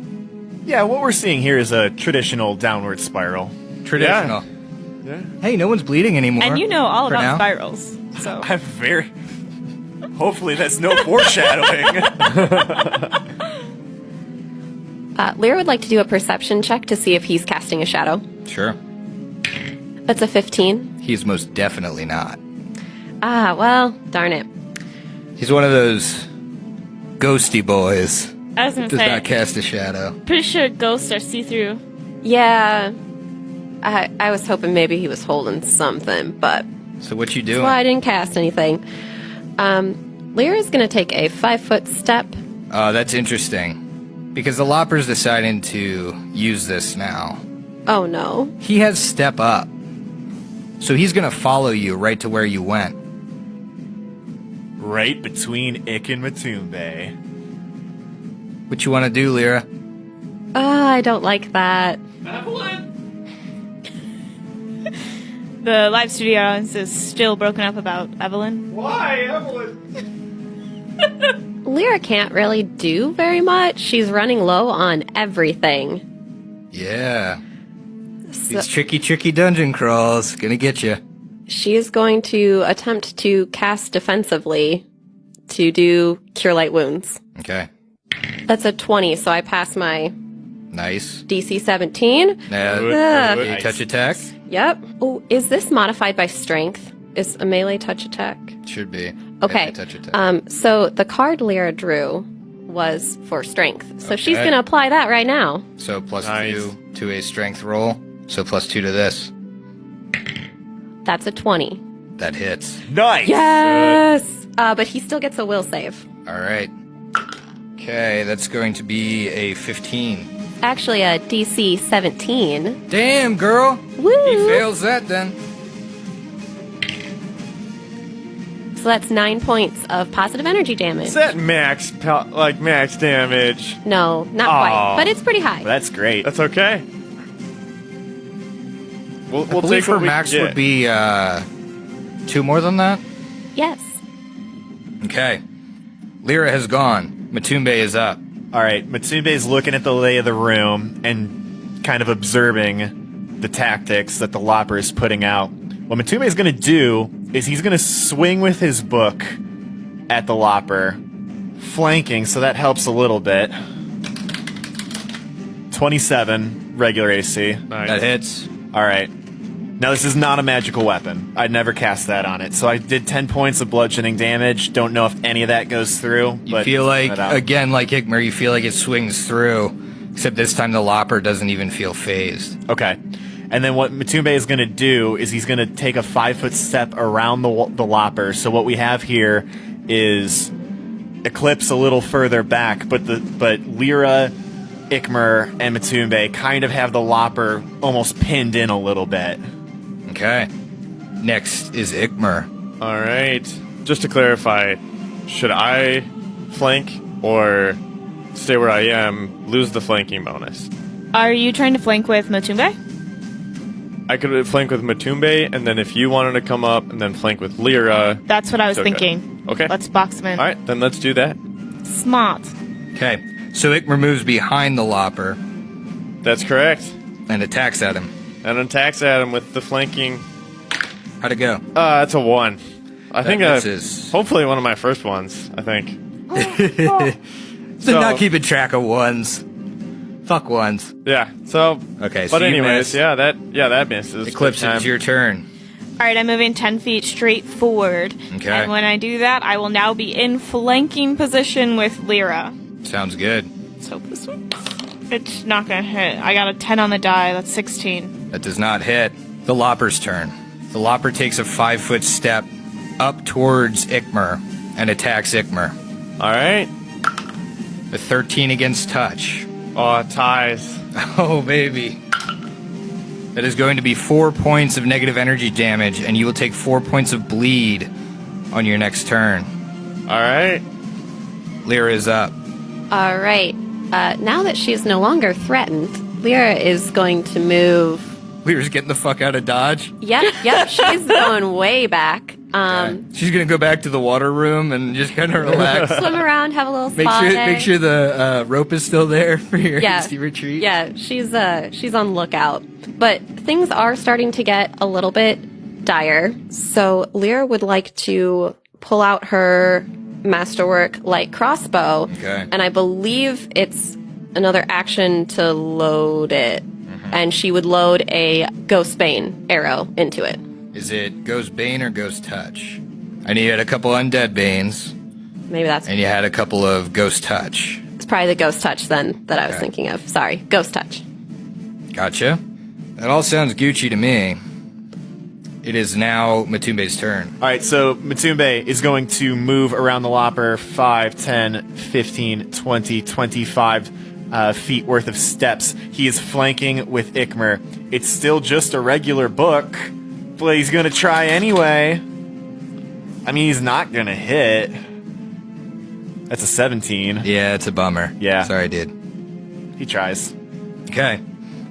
Yeah, what we're seeing here is a traditional downward spiral. Traditional. Yeah. Hey, no one's bleeding anymore. And you know all For about now. spirals. So I'm very. Hopefully, that's no foreshadowing. Lyra would like to do a perception check to see if he's casting a shadow. Sure. That's a 15. he is most definitely not. Ah, well, darn it. He's one of those ghosty boys. I was gonna Does say, not cast a shadow. pretty sure ghosts are see-through. Yeah. I was hoping maybe he was holding something, but So what you that's doing? why I didn't cast anything. Lyra's going to take a 5-foot step. Oh, that's interesting. Because the Lopper's deciding to use this now. Oh, no. He has step up. So he's going to follow you right to where you went. Right between Ick and Matumbe. What you want to do, Lyra? I don't like that. The live studio audience is still broken up about Evelyn. Why, Evelyn? Lyra can't really do very much. She's running low on everything. Yeah. So These tricky dungeon crawls. Gonna get you. she is going to attempt to cast defensively to do Cure Light Wounds. Okay. That's a 20, so I pass my Nice. DC 17. Now, Ugh. a touch attack? Yep. Oh, is this modified by strength? Is a melee touch attack? Should be. Okay. Yeah, touch attack. So the card Lyra drew was for strength. So she's Okay. going to apply that right now. So plus Nice. 2 to a strength roll. So plus 2 to this. That's a 20. That hits. Nice! Yes! But he still gets a will save. All right. Okay, that's going to be a 15. Actually, a DC 17. Damn, girl. Woo! He fails that then. So that's 9 points of positive energy damage. Is that max damage? No, not Aw. quite. But it's pretty high. That's great. That's okay. We'll I believe take for what we max can would get. be 2 more than that. Yes. Okay. Lyra has gone. Matumbe is up. All right, Matsumbe's looking at the lay of the room and kind of observing the tactics that the Lopper is putting out. What Matumbe is going to do is he's going to swing with his book at the Lopper, flanking, so that helps a little bit. 27 regular AC. Nice. That hits. All right. Now, this is not a magical weapon. I'd never cast that on it. So I did 10 points of bludgeoning damage. Don't know if any of that goes through. You but feel like, it out. again, like Ikmer, you feel like it swings through, except this time the Lopper doesn't even feel phased. Okay. And then what Matumbe is going to do is he's going to take a 5-foot step around the Lopper. So what we have here is Eclipse a little further back, but Lyra, Ikmer, and Matumbe kind of have the Lopper almost pinned in a little bit. Okay. Next is Ikmer. All right. Just to clarify, should I flank or stay where I am, lose the flanking bonus? Are you trying to flank with Matumbe? I could flank with Matumbe, and then if you wanted to come up and then flank with Lyra. That's what I was Okay. thinking. Okay. Let's box him in. All right, then let's do that. Smart. Okay. So Ikmer moves behind the Lopper That's correct. and attacks at him. And attacks at him with the flanking. How'd it go? That's a 1. I think misses. hopefully one of my first ones, I think. So not keeping track of ones. Fuck ones. Yeah. So Okay, so but you anyways, miss. that misses. Eclipse, Big time. it's your turn. All right, I'm moving 10 feet straight forward. Okay. And when I do that, I will now be in flanking position with Lyra. Sounds good. Let's hope this one. It's not going to hit. I got a 10 on the die. That's 16. That does not hit. The Lopper's turn. The Lopper takes a 5-foot step up towards Ikmer and attacks Ikmer. All right. A 13 against touch. Oh, ties. Oh, baby. That is going to be 4 points of negative energy damage, and you will take 4 points of bleed on your next turn. All right. Lyra is up. All right. Now that she's no longer threatened, Lyra is going to move. Lyra's getting the fuck out of Dodge. Yep. She's going way back. She's going to go back to the water room and just kind of relax. Swim around, have a little Make spa sure, day. make sure the rope is still there for your Yeah. hasty retreat. Yeah, she's on lookout. But things are starting to get a little bit dire. So Lyra would like to pull out her masterwork light crossbow. Okay. And I believe it's another action to load it. And she would load a Ghostbane arrow into it. Is it Ghost Bane or Ghost Touch? I knew you had a couple undead Banes, Maybe that's and you had a couple of Ghost Touch. it's probably the ghost touch then that I was Okay. thinking of. Sorry, ghost touch. Gotcha. That all sounds Gucci to me. It is now Matumbe's turn. All right, so Matumbe is going to move around the Lopper 5, 10, 15, 20, 25 feet worth of steps. He is flanking with Ikmer. It's still just a regular book, but he's going to try anyway. I mean, he's not going to hit. That's a 17. Yeah, it's a bummer. Yeah. Sorry, dude. He tries. Okay.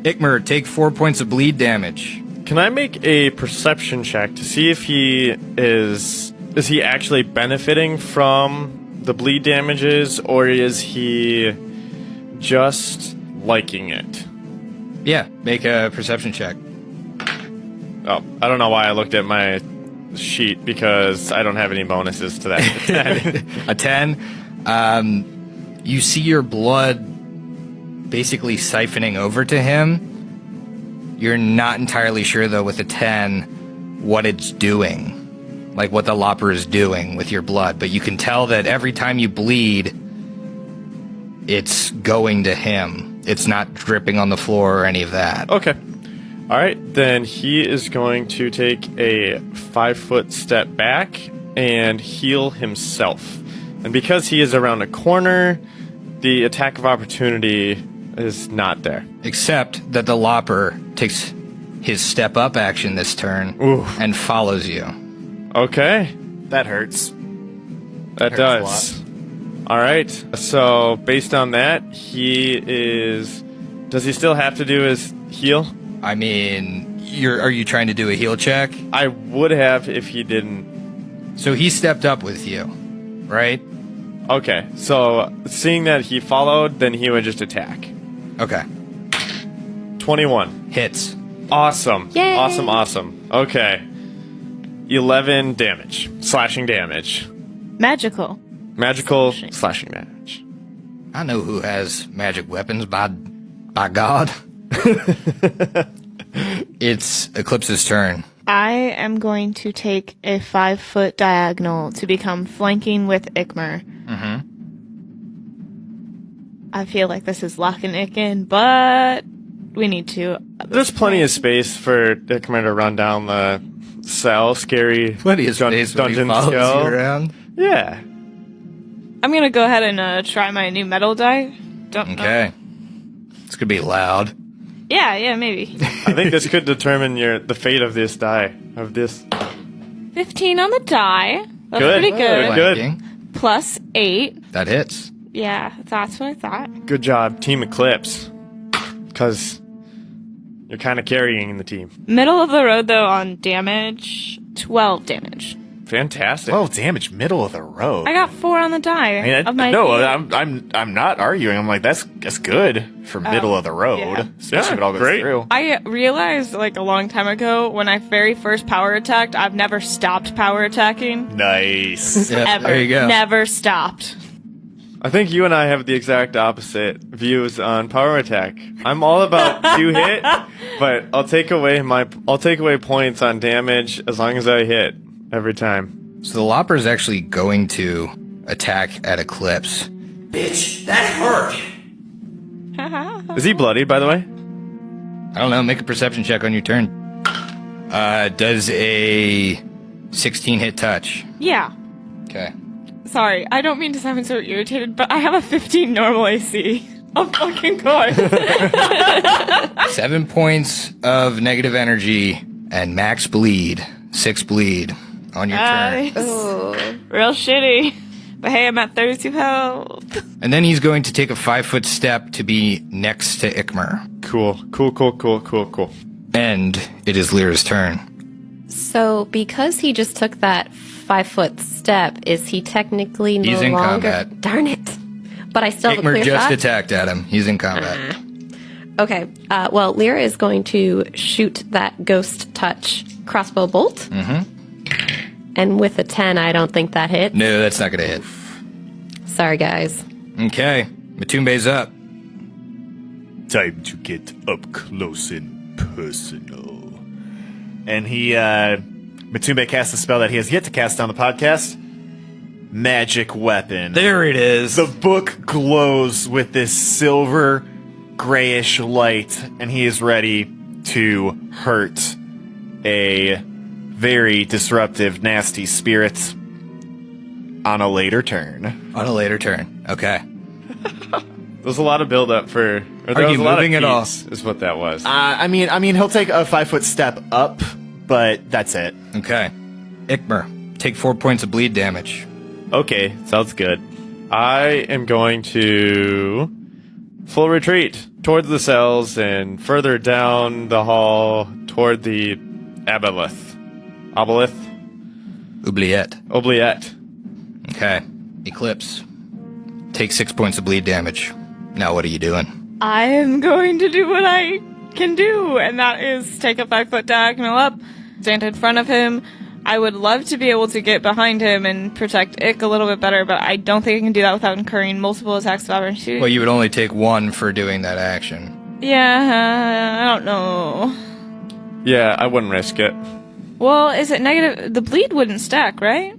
Ikmer, take 4 points of bleed damage. Can I make a perception check to see if he is he actually benefiting from the bleed damages, or is he just liking it? Yeah, make a perception check. Oh, I don't know why I looked at my sheet because I don't have any bonuses to that. A 10. You see your blood basically siphoning over to him. You're not entirely sure, though, with a 10, what it's doing. Like, what the Lopper is doing with your blood. But you can tell that every time you bleed, it's going to him. It's not dripping on the floor or any of that. Okay. All right, then he is going to take a 5-foot step back and heal himself. And because he is around a corner, the attack of opportunity is not there. Except that the Lopper takes his step-up action this turn Ooh. and follows you. Okay, That hurts. that Hurts a does. All right, so based on that, does he still have to do his heal? I mean, are you trying to do a heal check? I would have if he didn't. So he stepped up with you, right? Okay, so seeing that he followed, then he would just attack. Okay. 21. Hits. Awesome. Yay! Awesome. Okay. 11 damage. Slashing damage. Magical. Magical slashing damage. I know who has magic weapons, by God. It's Eclipse's turn. I am going to take a 5-foot diagonal to become flanking with Ikmer. Mm-hmm. I feel like this is locking Ick in, but we need to. There's plenty of space for Ikmer to run down the cell. Scary Plenty of space when he dungeon follows skill. you around. Yeah. I'm gonna go ahead and try my new metal die. Don't know. Okay. It's gonna be loud. Yeah, maybe. I think this could determine the fate of this die. Of this. 15 on the die. That's Good. pretty good. Good. Flanking. Plus 8. That hits. Yeah, that's what I thought. Good job, Team Eclipse. Because you're kind of carrying the team. Middle of the road though on damage. 12 damage. Fantastic. 12 damage, middle of the road. I got 4 on the die. I mean, of my no, eight. I'm not arguing. I'm like, that's good for middle of the road, yeah. especially if it all goes great. through. I realized like a long time ago when I very first power attacked, I've never stopped power attacking. Nice. Yep, Ever. there you go. Never stopped. I think you and I have the exact opposite views on power attack. I'm all about 2-hit, but I'll take away points on damage as long as I hit every time. So the Lopper is actually going to attack at Eclipse. Bitch, that hurt. Is he bloodied, by the way? I don't know. Make a perception check on your turn. Does a 16 hit touch? Yeah. Okay. Sorry, I don't mean to sound so irritated, but I have a 15 normal AC. Oh fucking course. 7 points of negative energy and max bleed. 6 bleed on your turn. Oh. Real shitty. But hey, I'm at 32 health. And then he's going to take a 5-foot step to be next to Ikmer. Cool. And it is Lyra's turn. So, because he just took that 5-foot step, is he technically no He's in longer? combat. Darn it! But I still have a Ikmer clear just shot. attacked at him. He's in combat. Okay. Well, Lyra is going to shoot that ghost touch crossbow bolt. Mm-hmm. And with a 10, I don't think that hit. No, that's not going to hit. Sorry, guys. Okay. Matumbe's up. Time to get up close and personal. And he Matumbe casts a spell that he has yet to cast on the podcast. Magic Weapon. There it is. The book glows with this silver, grayish light, and he is ready to hurt a very disruptive, nasty spirit on a later turn. On a later turn. Okay. There's a lot of build up for. Are you moving at all? Is what that was. I mean, he'll take a 5-foot step up, but that's it. Okay. Ikmer, take 4 points of bleed damage. Okay, sounds good. I am going to full retreat towards the cells and further down the hall toward the Aboleth. Oubliette. Okay. Eclipse, take 6 points of bleed damage. Now what are you doing? I am going to do what I can do, and that is take a 5-foot diagonal up, stand in front of him. I would love to be able to get behind him and protect Ick a little bit better, but I don't think I can do that without incurring multiple attacks of opportunity. Well, you would only take 1 for doing that action. Yeah, I don't know. Yeah, I wouldn't risk it. Well, is it negative? The bleed wouldn't stack, right?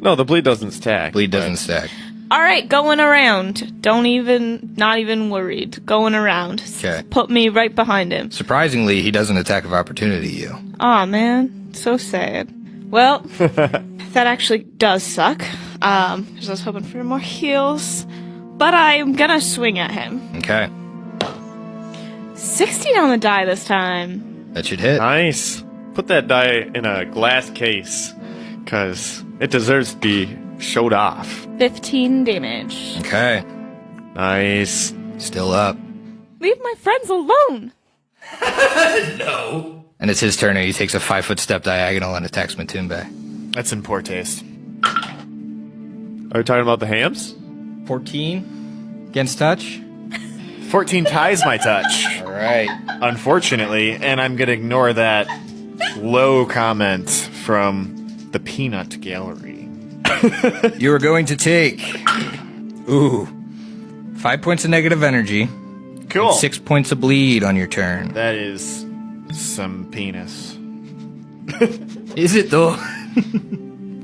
No, the bleed doesn't stack. Bleed doesn't stack. All right, going around. Not even worried. Going around. Okay. Put me right behind him. Surprisingly, he doesn't attack of opportunity you. Aw, man. So sad. Well, that actually does suck. Because I was hoping for more heals. But I'm gonna swing at him. Okay. 16 on the die this time. That should hit. Nice. Put that die in a glass case, because it deserves to be showed off. 15 damage. Okay. Nice. Still up. Leave my friends alone. No. And it's his turn, and he takes a 5-foot step diagonal and attacks Matumbe. That's in poor taste. Are we talking about the hams? 14 against touch. 14 ties my touch, All right. unfortunately, and I'm going to ignore that low comment from the Peanut Gallery. You are going to take 5 points of negative energy. Cool. And 6 points of bleed on your turn. That is some penis. Is it though? All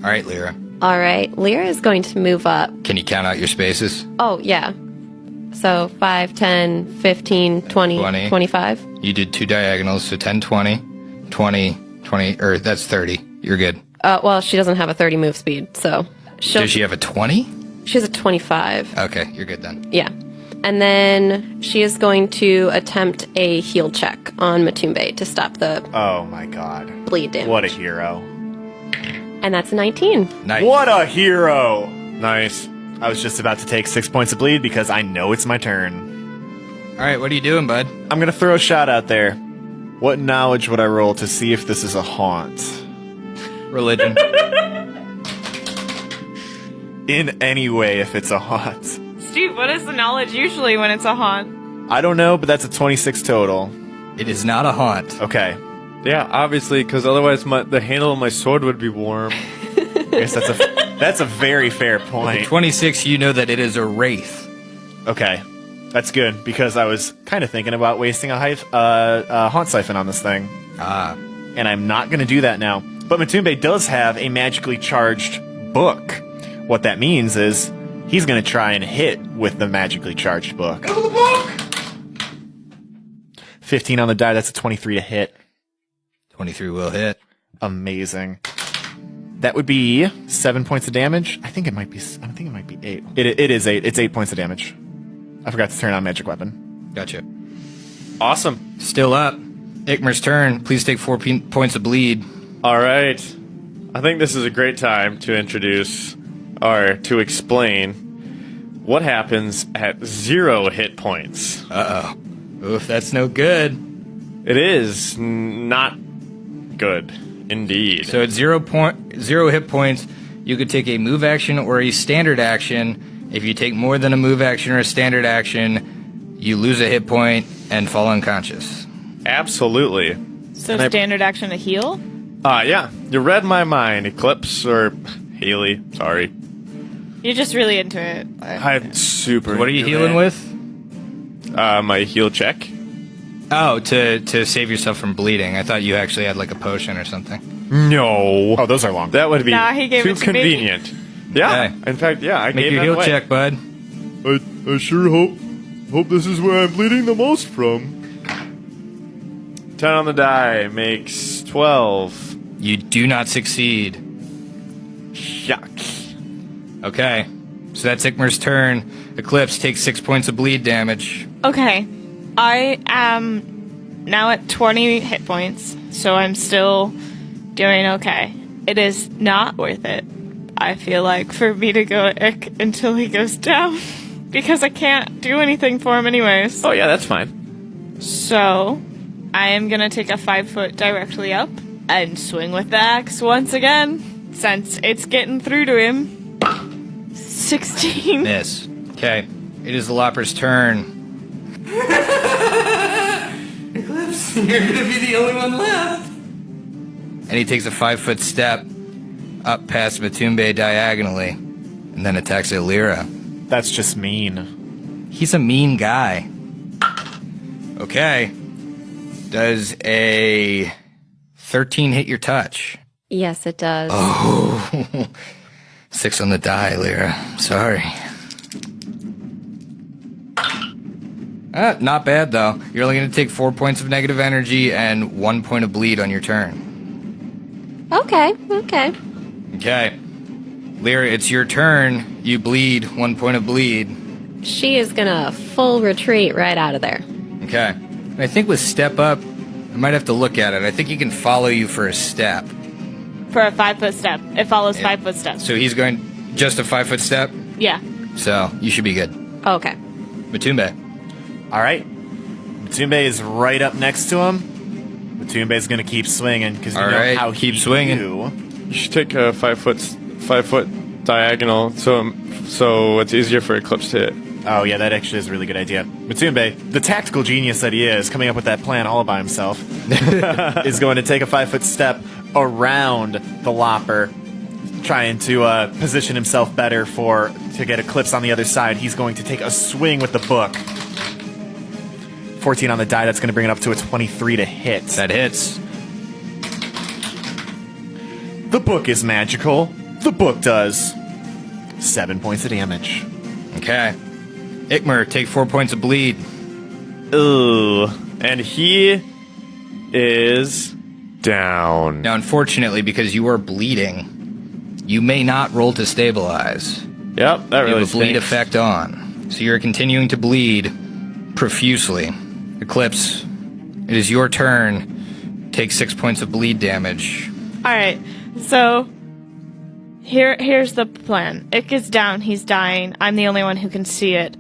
right, Lyra. All right, Lyra is going to move up. Can you count out your spaces? Oh, yeah. So 5, 10, 15, 20, 20. 25. You did 2 diagonals, so 10, 20, 20, 20, or that's 30. You're good. Well, she doesn't have a 30 move speed, so Does she have a 20? she has a 25. Okay, you're good then. Yeah. And then she is going to attempt a heal check on Matumbe to stop the Oh my god. bleed damage. What a hero. And that's a 19. Nice. What a hero! Nice. I was just about to take 6 points of bleed because I know it's my turn. All right, what are you doing, bud? I'm gonna throw a shot out there. What knowledge would I roll to see if this is a haunt? Religion. In any way, if it's a haunt. Steve, what is the knowledge usually when it's a haunt? I don't know, but that's a 26 total. It is not a haunt. Okay. Yeah, obviously, because otherwise the handle of my sword would be warm. I guess that's a very fair point. 26, you know that it is a wraith. Okay. That's good, because I was kind of thinking about wasting a haunt siphon on this thing. Ah. And I'm not going to do that now. But Matumbe does have a magically charged book. What that means is he's going to try and hit with the magically charged book. 15 on the die, that's a 23 to hit. 23 will hit. Amazing. That would be 7 points of damage. I think it might be 8. It is 8. It's 8 points of damage. I forgot to turn on magic weapon. Gotcha. Awesome. Still up. Ikmer's turn. Please take 4 points of bleed. All right. I think this is a great time to introduce or to explain what happens at 0 hit points. Uh-oh. Oof, that's no good. It is not good, indeed. So at 0 hit points, you could take a move action or a standard action. If you take more than a move action or a standard action, you lose a hit point and fall unconscious. Absolutely. So And standard action to heal? Yeah. You read my mind, Eclipse, or Haley, sorry. You're just really into it. I'm super What are you into healing it. with? My heal check. Oh, to save yourself from bleeding. I thought you actually had like a potion or something. No. Oh, those are long. That would be Nah, he gave too it to me. convenient. Yeah. Hey. In fact, yeah, I Make gave your that heal away. check, bud. I sure hope this is where I'm bleeding the most from. 10 on the die makes 12. You do not succeed. Shucks. Okay. So that's Ikmer's turn. Eclipse takes 6 points of bleed damage. Okay. I am now at 20 hit points, so I'm still doing okay. It is not worth it, I feel like, for me to go Ick until he goes down, because I can't do anything for him anyways. Oh, yeah, that's fine. So, I am gonna take a 5 foot directly up and swing with the axe once again, since it's getting through to him. 16. Miss. Okay. It is the Lopper's turn. Eclipse, you're gonna be the only one left. And he takes a 5 foot step up past Matumbe diagonally and then attacks Illyra. That's just mean. He's a mean guy. Okay. Does a 13 hit your touch? Yes, it does. Oh. 6 on the die, Lyra. Sorry. Not bad, though. You're only going to take 4 points of negative energy and 1 point of bleed on your turn. Okay. Okay. Lyra, it's your turn. You bleed 1 point of bleed. She is gonna full retreat right out of there. Okay. I think with step up, I might have to look at it. I think he can follow you for a step. For a 5 foot step. It follows 5 foot steps. So he's going just a 5 foot step? Yeah. So you should be good. Okay. Matumbe. All right. Matumbe is right up next to him. Matumbe is going to keep swinging because you All know right, how keep he swinging. do. You should take a 5 foot diagonal so it's easier for Eclipse to hit. Oh, yeah, that actually is a really good idea. Matumbe, the tactical genius that he is, coming up with that plan all by himself, is going to take a 5 foot step around the Lopper, trying to position himself better to get Eclipse on the other side. He's going to take a swing with the book. 14 on the die, that's going to bring it up to a 23 to hit. That hits. The book is magical. The book does 7 points of damage. Okay. Ikmer, take 4 points of bleed. Ugh. And he is down. Now, unfortunately, because you are bleeding, you may not roll to stabilize. Yep, that You really have a bleed stinks. effect on. So you're continuing to bleed profusely. Eclipse, it is your turn. Take 6 points of bleed damage. Alright. So, here's the plan. Ick is down. He's dying. I'm the only one who can see it.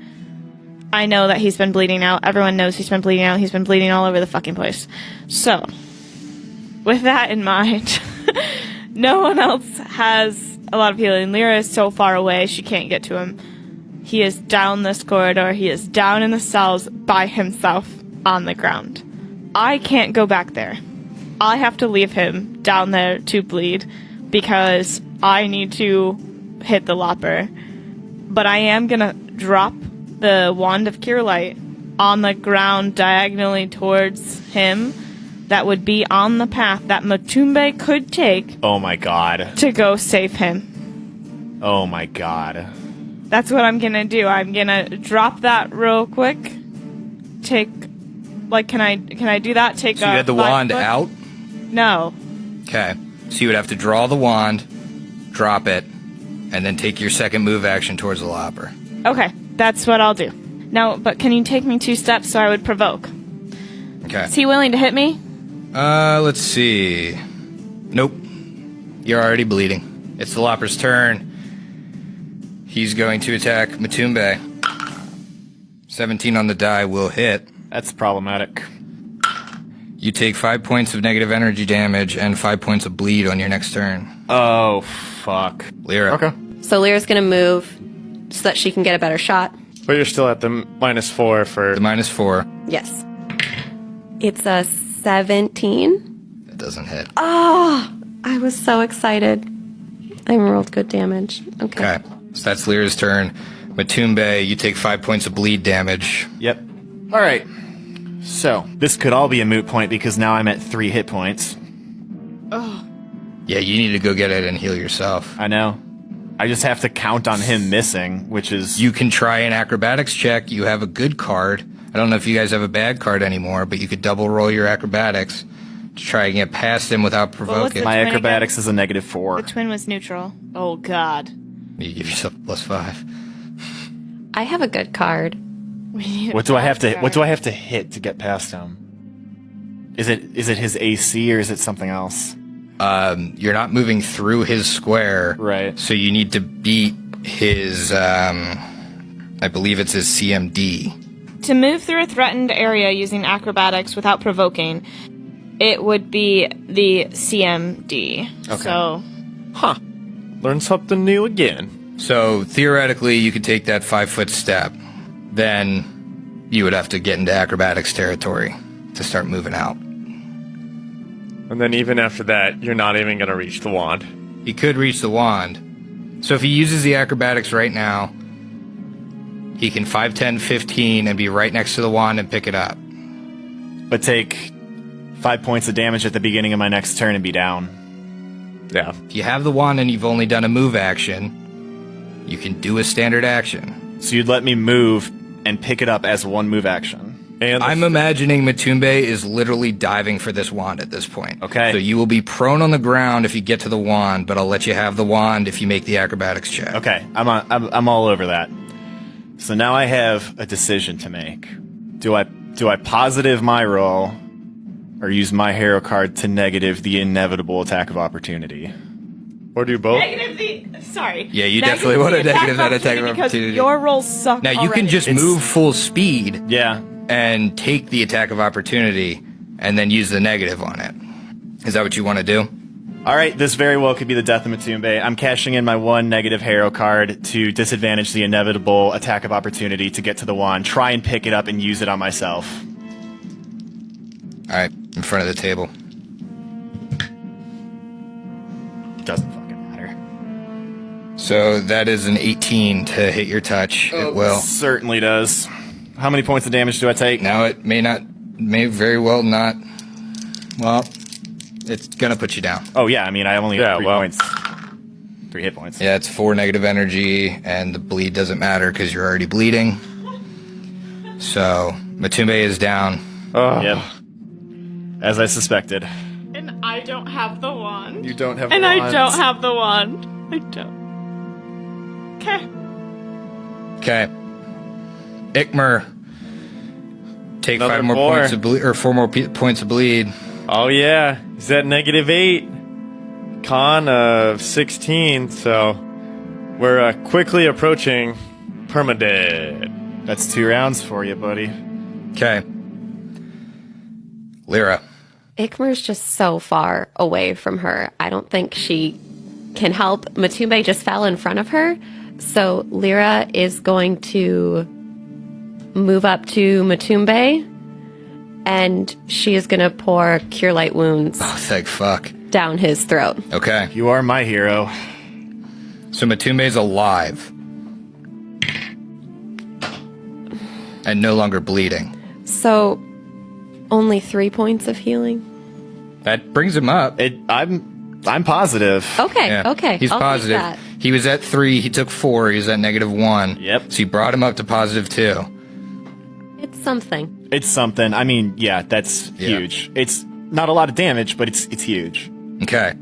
I know that he's been bleeding out. Everyone knows he's been bleeding out. He's been bleeding all over the fucking place. So, with that in mind, no one else has a lot of healing. Lyra is so far away, she can't get to him. He is down this corridor. He is down in the cells by himself on the ground. I can't go back there. I have to leave him down there to bleed because I need to hit the Lopper. But I am gonna drop the Wand of Cure Light on the ground diagonally towards him. That would be on the path that Matumbe could take Oh my god. to go save him. Oh my god. That's what I'm gonna do. I'm gonna drop that real quick. Take, like, can I do that? Take. So you had the 5 wand foot? out? No. Okay. So you would have to draw the wand, drop it, and then take your second move action towards the Lopper. Okay, that's what I'll do. Now, but can you take me 2 steps so I would provoke? Okay. Is he willing to hit me? Let's see. Nope. You're already bleeding. It's the Lopper's turn. He's going to attack Matumbe. 17 on the die will hit. That's problematic. You take 5 points of negative energy damage and 5 points of bleed on your next turn. Oh, fuck. Lyra. Okay. So Lyra's gonna move so that she can get a better shot. But you're still at the -4 for... The -4. Yes. It's a 17. That doesn't hit. I was so excited. I rolled good damage. Okay. Okay. So that's Lyra's turn. Matumbe, you take 5 points of bleed damage. Yep. All right. So, this could all be a moot point because now I'm at 3 hit points. Yeah, you need to go get it and heal yourself. I know. I just have to count on him missing, which is... You can try an acrobatics check. You have a good card. I don't know if you guys have a bad card anymore, but you could double roll your acrobatics to try and get past him without provoking. My twin acrobatics again? is a -4. The twin was neutral. Oh, God. You give yourself a +5. I have a good card. What do I have to hit to get past him? Is it his AC or is it something else? You're not moving through his square. Right. So you need to beat his, I believe it's his CMD. To move through a threatened area using acrobatics without provoking, it would be the CMD. Okay. So, Learn something new again. So theoretically, you could take that 5-foot step. Then you would have to get into acrobatics territory to start moving out. And then even after that, you're not even going to reach the wand. He could reach the wand. So if he uses the acrobatics right now, he can 5, 10, 15 and be right next to the wand and pick it up. But take 5 points of damage at the beginning of my next turn and be down. Yeah. If you have the wand and you've only done a move action, you can do a standard action. So you'd let me move and pick it up as one move action. And I'm imagining Matumbe is literally diving for this wand at this point. Okay. So you will be prone on the ground if you get to the wand, but I'll let you have the wand if you make the acrobatics check. Okay, I'm all over that. So now I have a decision to make. Do I positive my roll or use my hero card to negative the inevitable attack of opportunity? or do both? Sorry. Yeah, you definitely want to negative that attack of opportunity. Because your rolls suck Now, you already. can just move full speed Yeah. and take the attack of opportunity and then use the negative on it. Is that what you want to do? All right, this very well could be the death of Matumbe. I'm cashing in my one negative hero card to disadvantage the inevitable attack of opportunity to get to the wand, try and pick it up and use it on myself. All right, in front of the table. Doesn't fucking matter. So that is an 18 to hit your touch. It will. Certainly does. How many points of damage do I take? Now it may very well not. Well, it's gonna put you down. Oh yeah, I mean I only have 3 well. points. 3 hit points. Yeah, it's 4 negative energy, and the bleed doesn't matter because you're already bleeding. So Matumbe is down. Yep. As I suspected. And I don't have the wand. You don't have And I wands. don't have the wand. I don't. Okay. Okay. Ikmer, take Another 5 more 4. points of bleed, or 4 more points of bleed. Oh yeah, he's at -8. Con of 16, so we're quickly approaching permadead. That's 2 rounds for you, buddy. Okay. Lyra. Ikmer's just so far away from her. I don't think she can help. Matumbe just fell in front of her. So Lyra is going to move up to Matumbe, and she is going to pour Cure Light Wounds Oh, thank fuck. down his throat. Okay. You are my hero. So Matumbe's alive. And no longer bleeding. So only 3 points of healing. That brings him up. I'm positive. Okay, Yeah. okay. He's I'll take positive. that. He was at 3, he took 4, he was at -1. Yep. So you brought him up to +2. It's something. It's something. I mean, yeah, that's Yeah. huge. It's not a lot of damage, but it's huge. Okay.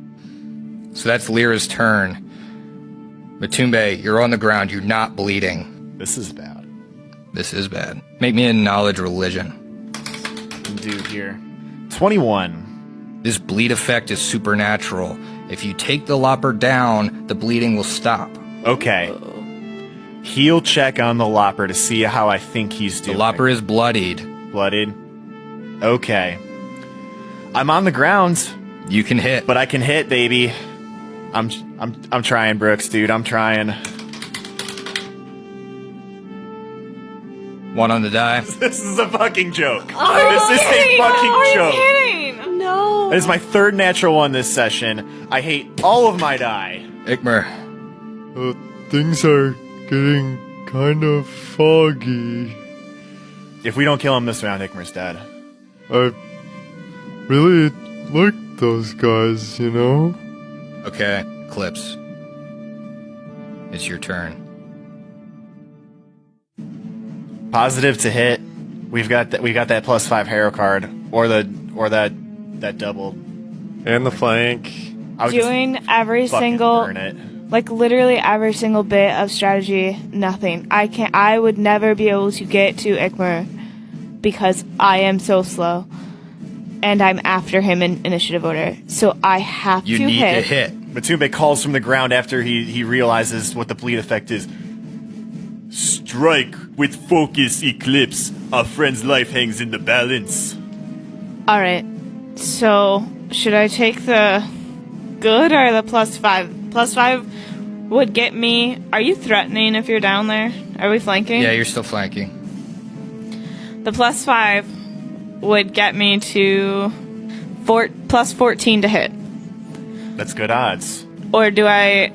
So that's Lyra's turn. Matumbe, you're on the ground, you're not bleeding. This is bad. This is bad. Make me a knowledge religion. Dude, here. 21. This bleed effect is supernatural. If you take the Lopper down, the bleeding will stop. Okay. Heal check on the Lopper to see how I think he's The doing. Lopper is bloodied. Blooded. Okay. I'm on the ground, You can hit. but I can hit, baby. I'm trying, Brooks, dude. I'm trying. 1 on the die. This is a fucking joke. Oh, This is a fucking are you joke. kidding? No. This is my 3rd natural one this session. I hate all of my die. Ikmer. Things are getting kind of foggy. If we don't kill him this round, Ikmer's dead. I really like those guys, you know? Okay, Eclipse. It's your turn. Positive to hit. We got that +5 harrow card, or that double. And the flank. I would just Doing every fucking single, burn it. like literally every single bit of strategy, nothing. I would never be able to get to Ikmer because I am so slow. And I'm after him in initiative order. So I have You to need hit. to hit. Matumbe calls from the ground after he realizes what the bleed effect is. Strike with focus, Eclipse. Our friend's life hangs in the balance. Alright. So, should I take the good or the +5? +5 would get me. Are you threatening if you're down there? Are we flanking? Yeah, you're still flanking. The +5 would get me to +14 to hit. That's good odds. Or do I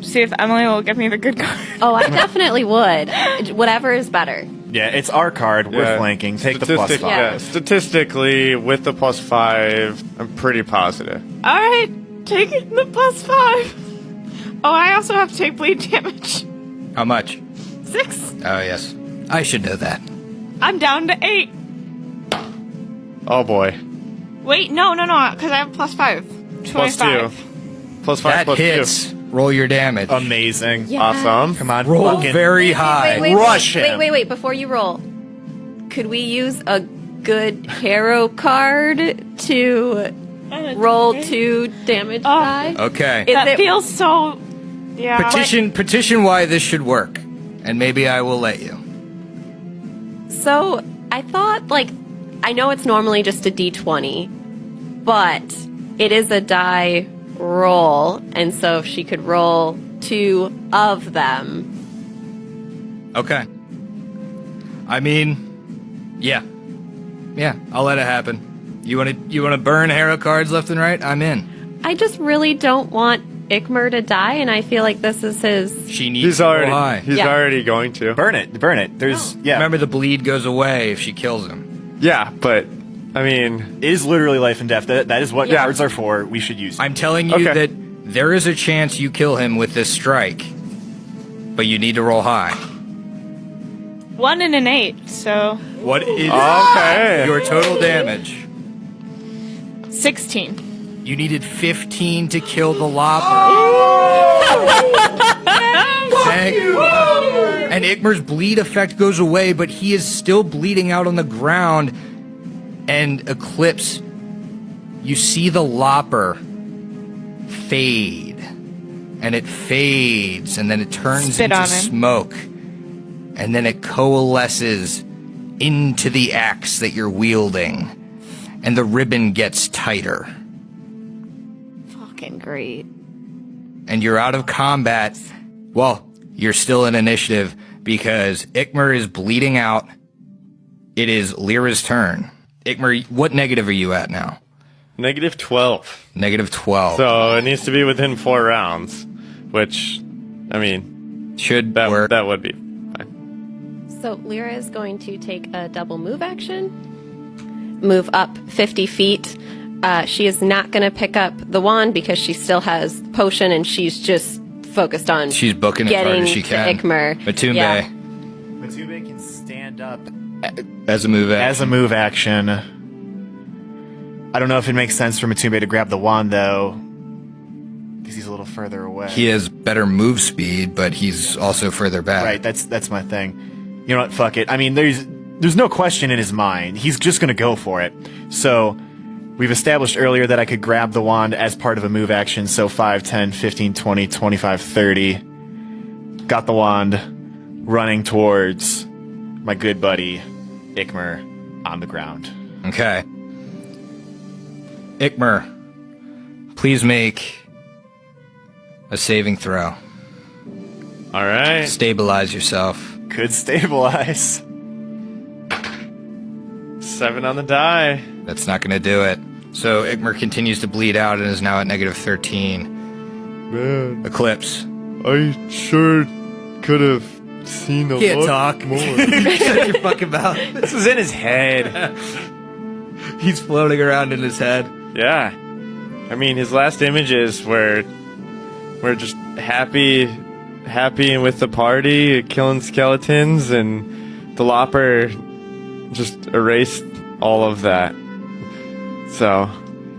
see if Emily will give me the good card? Oh, I definitely would. Whatever is better. Yeah, it's our card. We're Yeah. flanking. Take the Statistic- +5. Yeah. Statistically, with the +5, I'm pretty positive. Alright, taking the +5. Oh, I also have to take bleed damage. How much? 6. Oh, yes. I should know that. I'm down to 8. Oh boy. Wait, no, because I have +5. 25. +5 That +2. hits. Roll your damage. Amazing. Yeah. Awesome. Come on, Roll fucking very high. Rush him. Wait. Before you roll, could we use a good harrow card to roll 2 damage die? Okay. Is That it- feels so. Yeah. Petition why this should work, and maybe I will let you. So I thought, I know it's normally just a d20, but it is a die roll, and so if she could roll 2 of them. Okay. I mean, yeah, I'll let it happen. You want to burn harrow cards left and right? I'm in. I just really don't want Ikmer to die, and I feel like this is his. She needs He's to already roll high. he's Yeah. already going to. Burn it. There's yeah. Remember, the bleed goes away if she kills him. Yeah, but I mean, It is literally life and death. That is what Yeah. cards are for. We should use them. I'm telling you Okay. that there is a chance you kill him with this strike, but you need to roll high. 1 and an 8, so What is okay. your total damage? 16. You needed 15 to kill the Lopper. Thank you. And Ikmer's bleed effect goes away, but he is still bleeding out on the ground. And Eclipse, you see the Lopper fade. And it fades, and then it turns Spit into on him. smoke. And then it coalesces into the axe that you're wielding. And the ribbon gets tighter. Fucking great. And you're out of combat. Well, you're still in initiative because Ikmer is bleeding out. It is Lyra's turn. Ikmer, what negative are you at now? -12. Negative 12. So it needs to be within 4 rounds, which, I mean, Should that work. that would be fine. So Lyra is going to take a double move action, move up 50 feet. She is not going to pick up the wand because she still has potion, and she's just focused on She's booking as hard getting as she to can. Ikmer. Matumbe, Yeah. Matumbe can stand up as a move as a move action. I don't know if it makes sense for Matumbe to grab the wand, though, because he's a little further away. He has better move speed, but he's also further back. Right, that's my thing. You know what? Fuck it. I mean, there's no question in his mind. He's just gonna go for it. So we've established earlier that I could grab the wand as part of a move action. So 5, 10, 15, 20, 25, 30. Got the wand, running towards my good buddy Ikmer on the ground. Okay. Ikmer, please make a saving throw. All right. Stabilize yourself. Could stabilize. 7 on the die. That's not going to do it. So Ikmer continues to bleed out and is now at negative 13. Man, Eclipse. I sure could have seen a Can't lot talk. more. Shut your fucking mouth. This is in his head. He's floating around in his head. Yeah. I mean, his last images were just happy and with the party, killing skeletons, and the Lopper just erased all of that. So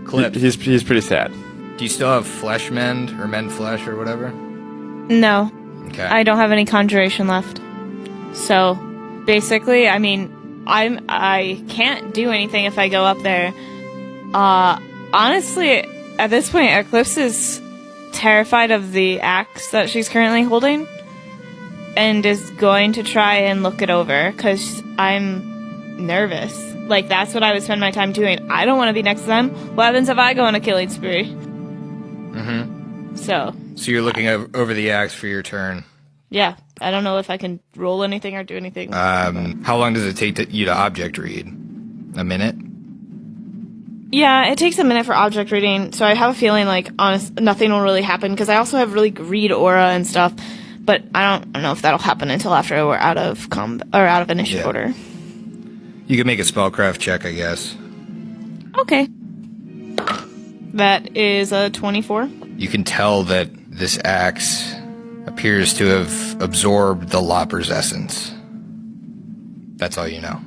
Clips. he's pretty sad. Do you still have flesh mend or mend flesh or whatever? No, Okay. I don't have any conjuration left. So, basically, I mean, I can't do anything if I go up there. Honestly, at this point, Eclipse is terrified of the axe that she's currently holding and is going to try and look it over because I'm nervous. Like, that's what I would spend my time doing. I don't want to be next to them. What happens if I go on a killing spree? Mm-hmm. So you're looking over the axe for your turn. yeah, I don't know if I can roll anything or do anything. How long does it take you to object read? A minute? Yeah, it takes a minute for object reading, so I have a feeling like nothing will really happen because I also have really read aura and stuff, but I don't know if that'll happen until after we're out of out of initiative order. You can make a spellcraft check, I guess. Okay. That is a 24. You can tell that this axe appears to have absorbed the Lopper's essence. That's all you know.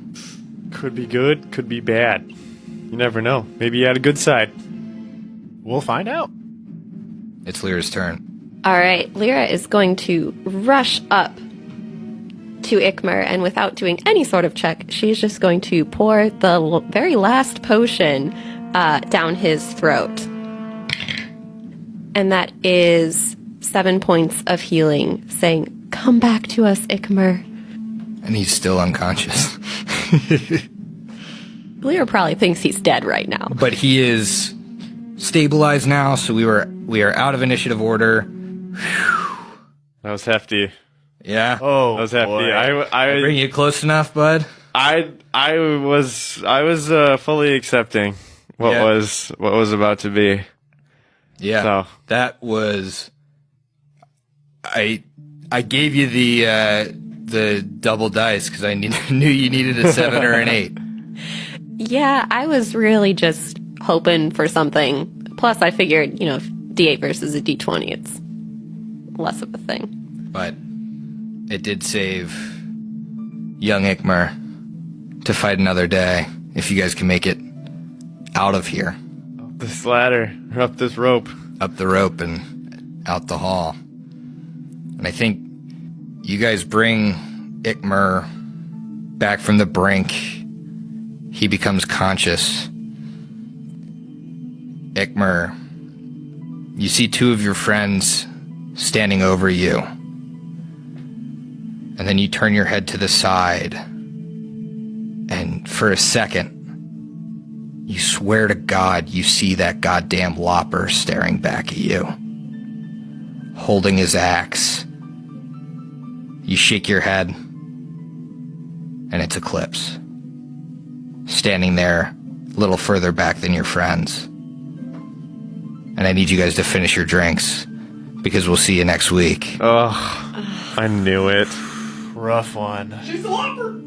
Could be good, could be bad. You never know. Maybe you had a good side. We'll find out. It's Lyra's turn. All right, Lyra is going to rush up to Ikmer, and without doing any sort of check, she's just going to pour the very last potion down his throat. And that is 7 points of healing, saying, "Come back to us, Ikmer." And he's still unconscious. Lyra probably thinks he's dead right now. But he is stabilized now, so we are out of initiative order. That was hefty. Yeah. Oh, That was hefty. boy. I Bring you close enough, bud? I was fully accepting what Yeah. was about to be. Yeah. So. That was I gave you the double dice because I knew you needed a 7 or an 8. Yeah, I was really just hoping for something. Plus, I figured, if D8 versus a D20, it's less of a thing. But it did save young Ikmer to fight another day if you guys can make it out of here. This ladder, or up this rope. Up the rope and out the hall. And I think you guys bring Ikmer back from the brink. He becomes conscious. Ikmer, you see 2 of your friends standing over you. And then you turn your head to the side. And for a second, you swear to God you see that goddamn Lopper staring back at you, holding his axe. You shake your head, and it's Eclipse, standing there a little further back than your friends. And I need you guys to finish your drinks, because we'll see you next week. Oh, I knew it. Rough one. She's the Lopper!